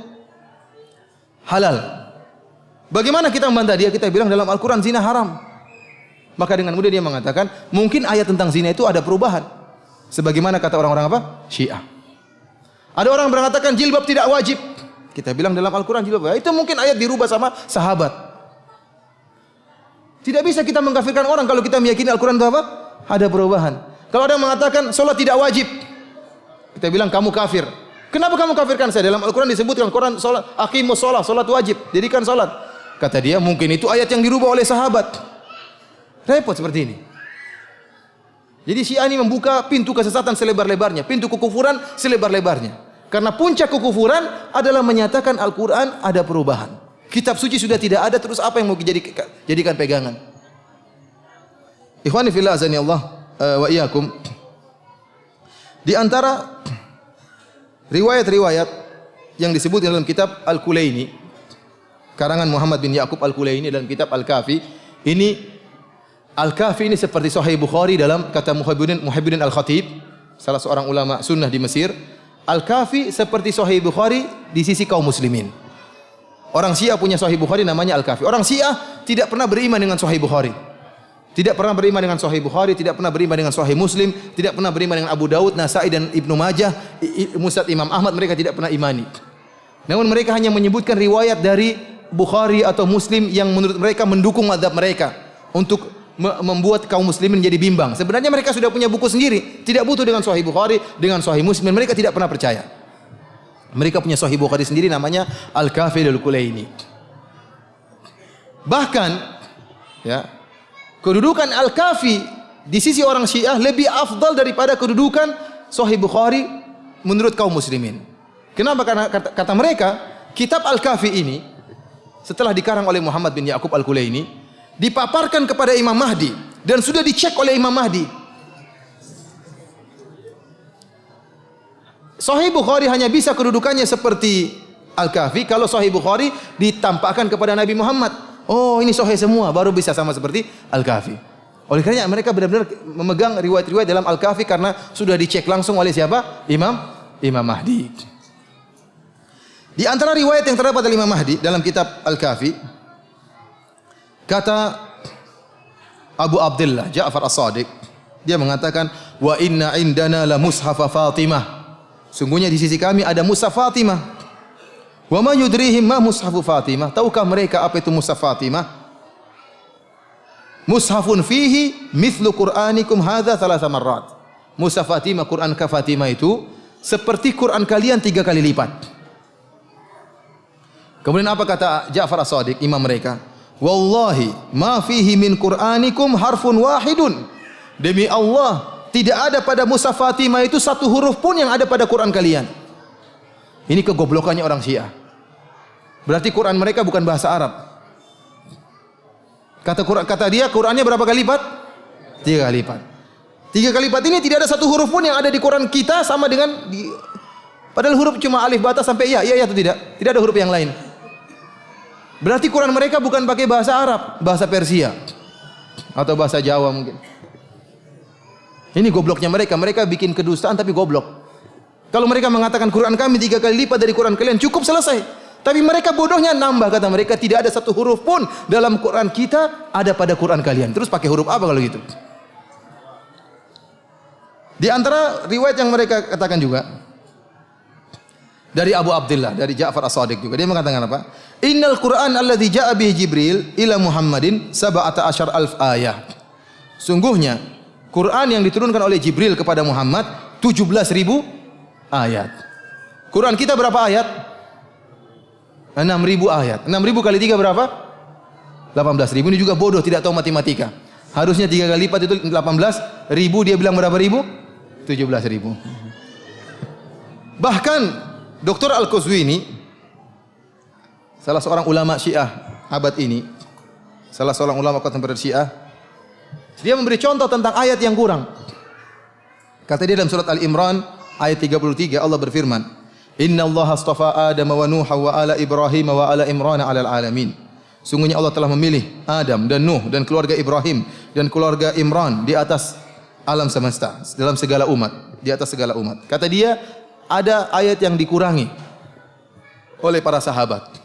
halal, bagaimana kita membantah dia? Kita bilang dalam Al-Quran zina haram. Maka dengan mudah dia mengatakan mungkin ayat tentang zina itu ada perubahan. Sebagaimana kata orang-orang apa? Syiah. Ada orang mengatakan jilbab tidak wajib. Kita bilang dalam Al-Quran jilbab wajib. Itu mungkin ayat dirubah sama sahabat. Tidak bisa kita mengkafirkan orang kalau kita meyakini Al-Quran itu apa? Ada perubahan. Kalau ada yang mengatakan sholat tidak wajib, kita bilang kamu kafir. Kenapa kamu kafirkan saya? Dalam Al-Quran disebutkan Quran salat, aqimus shalah, salat wajib, jadikan salat. Kata dia mungkin itu ayat yang dirubah oleh sahabat. Repot seperti ini. Jadi Syiah ini membuka pintu kesesatan selebar-lebarnya, pintu kekufuran selebar-lebarnya. Karena puncak kekufuran adalah menyatakan Al-Quran ada perubahan. Kitab suci sudah tidak ada, terus apa yang mau dijadikan pegangan? Ikhwani fillah azani Allah wa iyyakum. Di antara riwayat-riwayat yang disebut dalam kitab Al-Kulaini, karangan Muhammad bin Ya'qub Al-Kulaini dalam kitab Al-Kafi, ini Al-Kafi ini seperti Sahih Bukhari dalam kata Muhibbuddin Al-Khatib, salah seorang ulama sunnah di Mesir. Al-Kafi seperti Sahih Bukhari di sisi kaum muslimin. Orang Syiah punya Sahih Bukhari namanya Al-Kafi. Orang Syiah tidak pernah beriman dengan Sahih Bukhari. Tidak pernah beriman dengan Sahih Bukhari, tidak pernah beriman dengan Sahih Muslim, tidak pernah beriman dengan Abu Daud, Nasai dan Ibnu Majah, Musnad Imam Ahmad, mereka tidak pernah imani. Namun mereka hanya menyebutkan riwayat dari Bukhari atau Muslim yang menurut mereka mendukung mazhab mereka untuk membuat kaum muslimin menjadi bimbang. Sebenarnya mereka sudah punya buku sendiri, tidak butuh dengan Sahih Bukhari, dengan Sahih Muslim, mereka tidak pernah percaya. Mereka punya Sahih Bukhari sendiri namanya Al-Kafi Al-Kulaini. Bahkan ya, kedudukan Al-Kafi di sisi orang Syiah lebih afdal daripada kedudukan Sahih Bukhari menurut kaum muslimin. Kenapa? Karena kata mereka, kitab Al-Kafi ini setelah dikarang oleh Muhammad bin Ya'qub Al-Kulaini dipaparkan kepada Imam Mahdi dan sudah dicek oleh Imam Mahdi. Sahih Bukhari hanya bisa kedudukannya seperti Al-Kafi kalau Sahih Bukhari ditampakkan kepada Nabi Muhammad. Oh, ini sahih semua, baru bisa sama seperti Al-Kafi. Oleh karena mereka benar-benar memegang riwayat-riwayat dalam Al-Kafi karena sudah dicek langsung oleh siapa? Imam Mahdi. Di antara riwayat yang terdapat dari Imam Mahdi dalam kitab Al-Kafi, kata Abu Abdullah Ja'far As-Sadiq, dia mengatakan, wa inna indana la mushafa Fatimah. Sungguhnya di sisi kami ada mushaf Fatimah. Wa ma yudrihim ma mushafu Fatimah. Tahukah mereka apa itu mushaf Fatimah? Mushafun fihi mithlu Qur'anikum hadza thalatha marrat. Mushaf Fatimah, Quran ka Fatimah itu seperti Quran kalian 3 kali lipat. Kemudian apa kata Ja'far As-Shadiq, imam mereka? Wallahi ma fihi min Qur'anikum harfun wahidun. Demi Allah, tidak ada pada mushaf Fatimah itu satu huruf pun yang ada pada Quran kalian. Ini kegoblokannya orang Syiah. Berarti Quran mereka bukan bahasa Arab. Kata dia, Qurannya berapa kali lipat? 3 kali lipat. 3 kali lipat ini tidak ada satu huruf pun yang ada di Quran kita sama dengan padahal huruf cuma alif bata sampai ya atau tidak? Tidak ada huruf yang lain. Berarti Quran mereka bukan pakai bahasa Arab, bahasa Persia atau bahasa Jawa mungkin. Ini gobloknya mereka. Mereka bikin kedustaan tapi goblok. Kalau mereka mengatakan Quran kami 3 kali lipat dari Quran kalian, cukup, selesai. Tapi mereka bodohnya nambah, kata mereka tidak ada satu huruf pun dalam Quran kita ada pada Quran kalian. Terus pakai huruf apa kalau gitu? Di antara riwayat yang mereka katakan juga dari Abu Abdullah, dari Ja'far As-Shadiq juga, dia mengatakan apa? Innal Qur'an alladzi ja'a bihi Jibril ila Muhammadin 17,000 ayat. Sungguhnya Quran yang diturunkan oleh Jibril kepada Muhammad 17.000 ayat. Quran kita berapa ayat? 6.000 ayat. 6.000 kali 3 berapa? 18.000. Ini juga bodoh, tidak tahu matematika. Harusnya 3 kali lipat itu 18.000, dia bilang berapa ribu? 17.000. Bahkan Dr. Al-Qazwini, salah seorang ulama Syiah abad ini, salah seorang ulama kontemporer Syiah, dia memberi contoh tentang ayat yang kurang. Kata dia dalam surat Al-Imran ayat 33, Allah berfirman, Inna Allah astafa Adam wa Nuh wa ala Ibrahim wa ala Imran ala alamin. Sungguhnya Allah telah memilih Adam dan Nuh dan keluarga Ibrahim dan keluarga Imran di atas alam semesta, dalam segala umat, di atas segala umat. Kata dia, ada ayat yang dikurangi oleh para sahabat.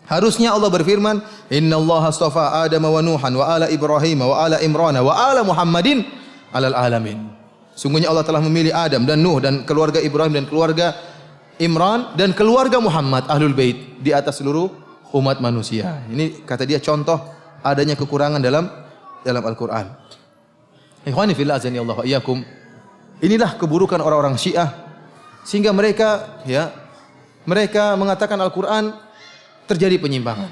Harusnya Allah berfirman, Inna Allah astafa Adam wa Nuhan wa ala Ibrahim wa ala Imran wa ala Muhammadin alal alamin. Sungguhnya Allah telah memilih Adam dan Nuh dan keluarga Ibrahim dan keluarga Imran dan keluarga Muhammad Ahlul Bait di atas seluruh umat manusia. Ini kata dia contoh adanya kekurangan dalam Al-Qur'an. Ikhwani fillah azani Allah wa iyyakum. Inilah keburukan orang-orang Syiah sehingga mereka mengatakan Al-Qur'an terjadi penyimpangan.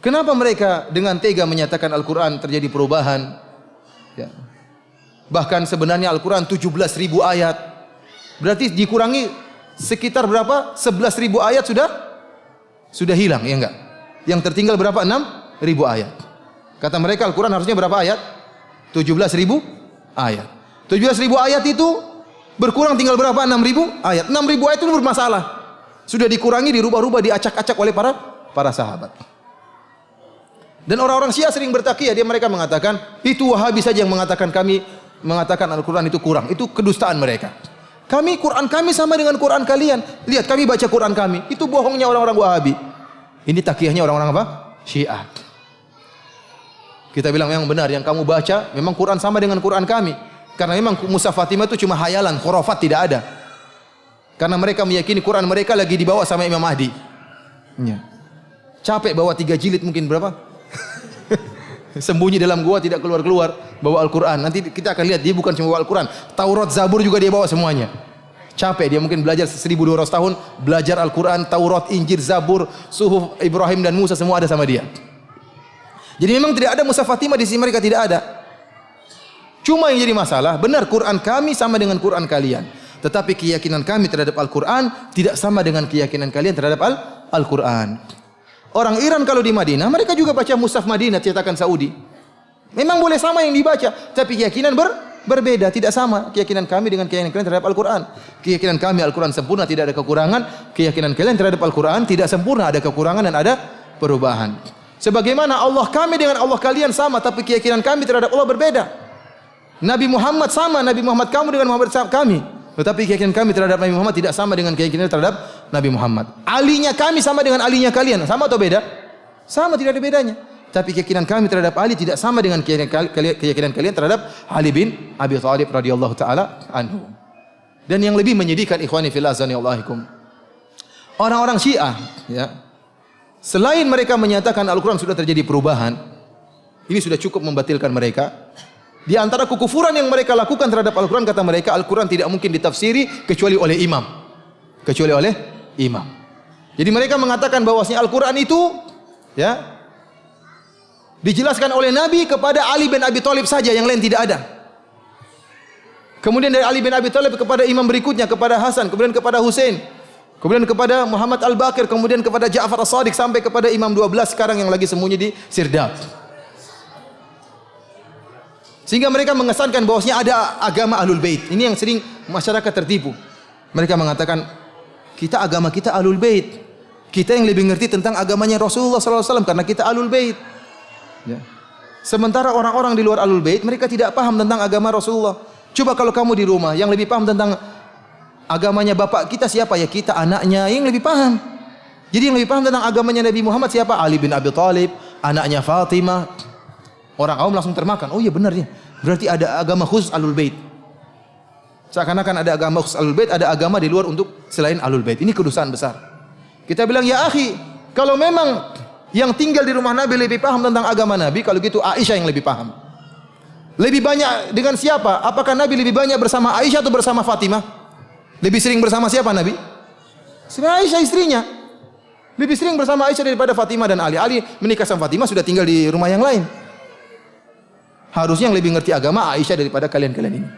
Kenapa mereka dengan tega menyatakan Al-Qur'an terjadi perubahan? Ya. Bahkan sebenarnya Al-Quran 17.000 ayat. Berarti dikurangi sekitar berapa? 11.000 ayat sudah hilang, ya enggak? Yang tertinggal berapa? 6.000 ayat. Kata mereka Al-Quran harusnya berapa ayat? 17.000 ayat. 17.000 ayat itu berkurang tinggal berapa? 6.000 ayat. 6.000 ayat itu bermasalah. Sudah dikurangi, dirubah-rubah, diacak-acak oleh para sahabat. Dan orang-orang Syiah sering bertakiyah, mereka mengatakan itu Wahabi saja yang mengatakan Al-Quran itu kurang. Itu kedustaan mereka. Quran kami sama dengan Quran kalian. Lihat kami baca Quran kami. Itu bohongnya orang-orang Wahabi. Ini takiyahnya orang-orang apa? Syiah. Kita bilang yang benar, yang kamu baca memang Quran sama dengan Quran kami. Karena memang mushaf Fatimah itu cuma hayalan, khurafat, tidak ada. Karena mereka meyakini Quran mereka lagi dibawa sama Imam Mahdi. Ya. Capek bawa 3 jilid mungkin berapa? Sembunyi dalam gua tidak keluar-keluar bawa Al-Quran. Nanti kita akan lihat dia bukan cuma bawa Al-Quran, Taurat, Zabur juga dia bawa semuanya. Capek dia mungkin belajar 1200 tahun belajar Al-Quran, Taurat, Injil, Zabur, Suhuf Ibrahim dan Musa semua ada sama dia. Jadi memang tidak ada mushaf Fatimah di sini, mereka tidak ada. Cuma yang jadi masalah, benar Quran kami sama dengan Quran kalian, tetapi keyakinan kami terhadap Al-Quran tidak sama dengan keyakinan kalian terhadap Al-Quran. Orang Iran kalau di Madinah, mereka juga baca mushaf Madinah cetakan Saudi. Memang boleh sama yang dibaca, tapi keyakinan berbeda, tidak sama keyakinan kami dengan keyakinan kalian terhadap Al-Quran. Keyakinan kami Al-Quran sempurna, tidak ada kekurangan. Keyakinan kalian terhadap Al-Quran tidak sempurna, ada kekurangan dan ada perubahan. Sebagaimana Allah kami dengan Allah kalian sama, tapi keyakinan kami terhadap Allah berbeda. Nabi Muhammad sama, Nabi Muhammad kamu dengan Muhammad kami. Tetapi keyakinan kami terhadap Nabi Muhammad tidak sama dengan keyakinan terhadap Nabi Muhammad. Alinya kami sama dengan alinya kalian. Sama atau beda? Sama, tidak ada bedanya. Tapi keyakinan kami terhadap Ali tidak sama dengan keyakinan kalian terhadap Ali bin Abi Thalib radhiyallahu taala anhu. Dan yang lebih menyedihkan ikhwani fillah azanillahu, orang-orang Syiah, ya, selain mereka menyatakan Al-Quran sudah terjadi perubahan, ini sudah cukup membatalkan mereka. Di antara kekufuran yang mereka lakukan terhadap Al-Quran, kata mereka Al-Quran tidak mungkin ditafsiri kecuali oleh imam. Kecuali oleh imam. Jadi mereka mengatakan bahwasanya Al-Quran itu ya dijelaskan oleh Nabi kepada Ali bin Abi Thalib saja, yang lain tidak ada. Kemudian dari Ali bin Abi Thalib kepada imam berikutnya, kepada Hasan, kemudian kepada Husain, kemudian kepada Muhammad Al-Baqir, kemudian kepada Ja'far As-Sadiq, sampai kepada Imam 12 sekarang yang lagi sembunyi di Sirdab. Sehingga mereka mengesankan bahwasanya ada agama Ahlul Bait. Ini yang sering masyarakat tertipu. Mereka mengatakan, agama kita Ahlul Bait. Kita yang lebih ngerti tentang agamanya Rasulullah SAW karena kita Ahlul Bait. Ya. Sementara orang-orang di luar Ahlul Bait, mereka tidak paham tentang agama Rasulullah. Coba kalau kamu di rumah yang lebih paham tentang agamanya bapak kita siapa? Ya kita anaknya yang lebih paham. Jadi yang lebih paham tentang agamanya Nabi Muhammad siapa? Ali bin Abi Thalib, anaknya Fatimah. Orang awam langsung termakan. Oh iya benar ya. Berarti ada agama khusus Ahlul Bait. Seakan-akan ada agama khusus Ahlul Bait, ada agama di luar untuk selain Ahlul Bait. Ini kedustaan besar. Kita bilang, ya akhi, kalau memang yang tinggal di rumah Nabi lebih paham tentang agama Nabi, kalau gitu Aisyah yang lebih paham. Lebih banyak dengan siapa? Apakah Nabi lebih banyak bersama Aisyah atau bersama Fatimah? Lebih sering bersama siapa Nabi? Sebenarnya Aisyah istrinya. Lebih sering bersama Aisyah daripada Fatimah dan Ali. Ali menikah sama Fatimah, sudah tinggal di rumah yang lain. Harusnya yang lebih ngerti agama Aisyah daripada kalian-kalian ini.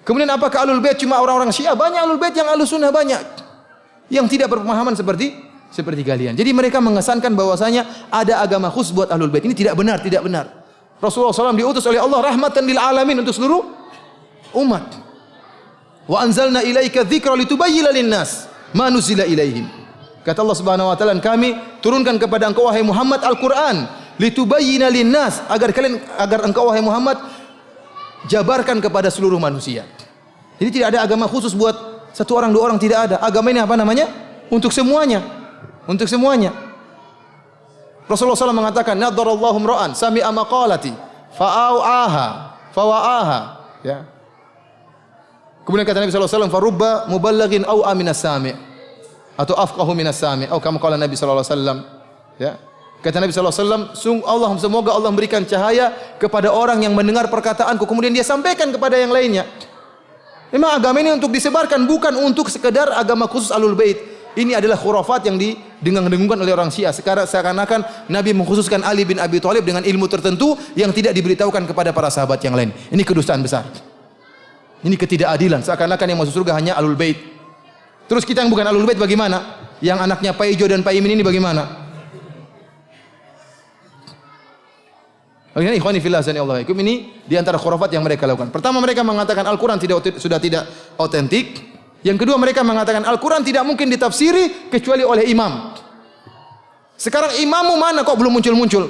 Kemudian apakah Ahlul Bait cuma orang-orang Syiah? Banyak Ahlul Bait yang Ahlus Sunnah banyak. Yang tidak berpemahaman seperti kalian. Jadi mereka mengesankan bahwasanya ada agama khusus buat Ahlul Bait. Ini tidak benar, tidak benar. Rasulullah SAW diutus oleh Allah rahmatan lil alamin untuk seluruh umat. Wa anzalna ilaika dzikra litubayyana lin-nas ma nuzila ilaihim. Kata Allah Subhanahu wa taala, kami turunkan kepada engkau wahai Muhammad Al-Qur'an litubayyana lin-nas, agar engkau wahai Muhammad jabarkan kepada seluruh manusia. Jadi tidak ada agama khusus buat satu orang, dua orang, tidak ada. Agama ini apa namanya? Untuk semuanya. Untuk semuanya. Rasulullah SAW mengatakan, nadarallahu imra'an sami'a maqalati fawa'aha. Ya. Kemudian kata Nabi SAW, farubba muballaghin au aminas sami' atau afqahu minas sami' atau kama qala Nabi SAW. Ya. Kata Nabi SAW, semoga Allah memberikan cahaya kepada orang yang mendengar perkataanku, kemudian dia sampaikan kepada yang lainnya. Memang agama ini untuk disebarkan, bukan untuk sekedar agama khusus Ahlul Bait. Ini adalah khurafat yang didengung-dengungkan oleh orang Syiah. Seakan-akan Nabi mengkhususkan Ali bin Abi Thalib dengan ilmu tertentu yang tidak diberitahukan kepada para sahabat yang lain. Ini kedustaan besar. Ini ketidakadilan. Seakan-akan yang masuk surga hanya Ahlul Bait. Terus kita yang bukan Ahlul Bait bagaimana? Yang anaknya Pak Ijo dan Pak Imin ini bagaimana? Ikhwani fillah Allah. Ini di antara khurafat yang mereka lakukan. Pertama, mereka mengatakan Al-Quran sudah tidak otentik. Yang kedua, mereka mengatakan Al-Quran tidak mungkin ditafsiri kecuali oleh imam. Sekarang imammu mana kok belum muncul-muncul?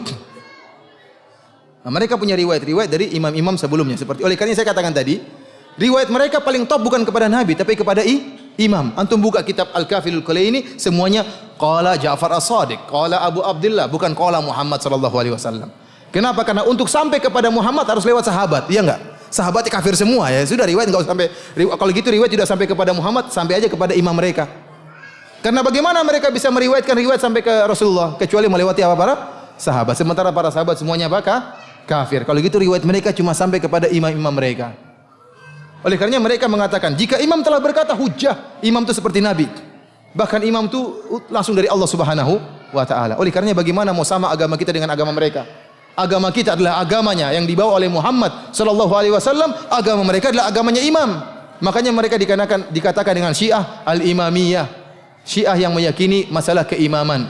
Nah, mereka punya riwayat-riwayat dari imam-imam sebelumnya. Seperti oleh karena saya katakan tadi, riwayat mereka paling top bukan kepada Nabi, tapi kepada imam. Antum buka kitab Al-Kafilul Kulaini, semuanya qala Ja'far As-Sadiq, qala Abu Abdullah, bukan qala Muhammad sallallahu alaihi wasallam. Kenapa? Karena untuk sampai kepada Muhammad harus lewat sahabat, iya enggak? Sahabatnya kafir semua ya. Sudah riwayat enggak usah sampai. Kalau gitu riwayat tidak sampai kepada Muhammad, sampai aja kepada imam mereka. Karena bagaimana mereka bisa meriwayatkan riwayat sampai ke Rasulullah kecuali melewati apa? Para sahabat. Sementara para sahabat semuanya apa? Kafir. Kalau gitu riwayat mereka cuma sampai kepada imam-imam mereka. Oleh karenanya mereka mengatakan, jika imam telah berkata hujjah, imam itu seperti Nabi. Bahkan imam itu langsung dari Allah Subhanahu wa taala. Oleh karenanya bagaimana mau sama agama kita dengan agama mereka? Agama kita adalah agamanya yang dibawa oleh Muhammad sallallahu alaihi wasallam, agama mereka adalah agamanya imam. Makanya mereka dikatakan dengan Syiah al-imamiyah. Syiah yang meyakini masalah keimaman.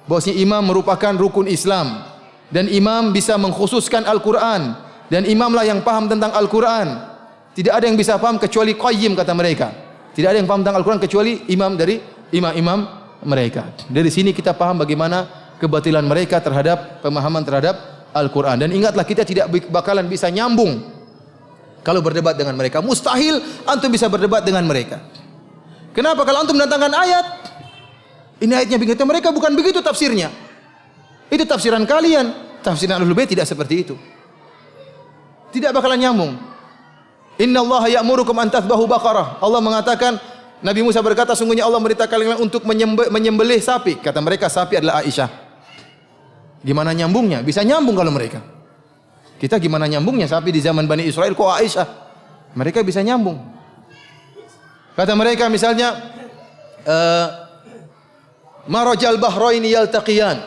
Bahwasanya imam merupakan rukun Islam dan imam bisa mengkhususkan Al-Qur'an dan imamlah yang paham tentang Al-Qur'an. Tidak ada yang bisa paham kecuali qayyim, kata mereka. Tidak ada yang paham tentang Al-Qur'an kecuali imam dari imam-imam mereka. Dari sini kita paham bagaimana kebatilan mereka terhadap pemahaman terhadap Al-Quran. Dan ingatlah, kita tidak bakalan bisa nyambung kalau berdebat dengan mereka. Mustahil antum bisa berdebat dengan mereka. Kenapa? Kalau antum mendatangkan ayat, ini ayatnya begitu, mereka bukan begitu tafsirnya. Itu tafsiran kalian. Tafsiran Ahlul Bait tidak seperti itu. Tidak bakalan nyambung. Inna Allah ya'murukum an tathbahu baqarah. Allah mengatakan, Nabi Musa berkata, sungguhnya Allah merintahkan kalian untuk menyembelih sapi. Kata mereka sapi adalah Aisyah. Gimana nyambungnya? Bisa nyambung kalau mereka. Kita gimana nyambungnya? Sapi di zaman Bani Israel kok Aisyah? Mereka bisa nyambung. Kata mereka misalnya, marajal bahraini yaltaqiyan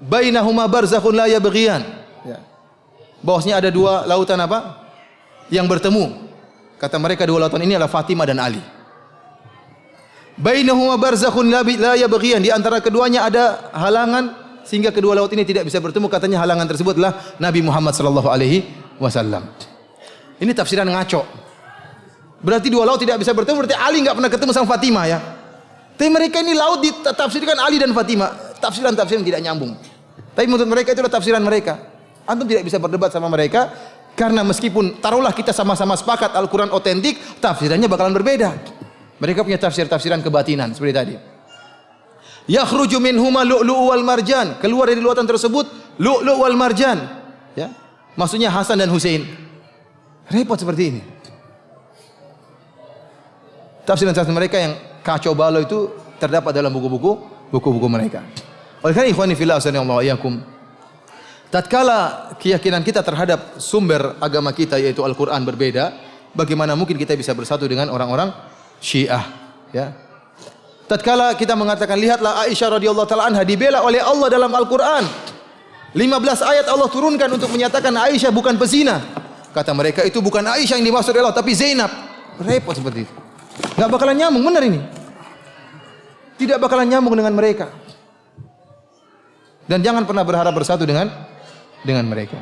bainahuma barzakhun la yabghiyan. Ya. Bahwasanya ada dua lautan apa? Yang bertemu. Kata mereka dua lautan ini adalah Fatimah dan Ali. Bainahuma barzakhun la yabghiyan, di antara keduanya ada halangan sehingga kedua laut ini tidak bisa bertemu. Katanya halangan tersebut adalah Nabi Muhammad sallallahu alaihi wasallam. Ini tafsiran ngaco. Berarti dua laut tidak bisa bertemu, berarti Ali enggak pernah ketemu sama Fatimah ya. Tapi mereka ini laut ditafsirkan Ali dan Fatimah. Tafsiran-tafsiran tidak nyambung. Tapi menurut mereka itu adalah tafsiran mereka. Antum tidak bisa berdebat sama mereka karena meskipun taruhlah kita sama-sama sepakat Al-Qur'an otentik, tafsirannya bakalan berbeda. Mereka punya tafsiran kebatinan seperti tadi. Yakhruju minhuma lu'lu'u wal marjan. Keluar dari lautan tersebut lu'lu' wal marjan. Ya. Maksudnya Hasan dan Husain. Repot seperti ini. Tafsiran mereka yang kacau balau itu terdapat dalam buku-buku mereka. Oleh karena ikhwani fillah sallallahu alaihi wasallam, tatkala keyakinan kita terhadap sumber agama kita yaitu Al-Qur'an berbeda, bagaimana mungkin kita bisa bersatu dengan orang-orang Syiah, ya? Tatkala kita mengatakan lihatlah Aisyah radhiyallahu taala anha dibela oleh Allah dalam Al-Qur'an. 15 ayat Allah turunkan untuk menyatakan Aisyah bukan pezina. Kata mereka itu bukan Aisyah yang dimaksud Allah tapi Zainab. Repot seperti itu. Enggak bakalan nyambung, benar ini. Tidak bakalan nyambung dengan mereka. Dan jangan pernah berharap bersatu dengan mereka.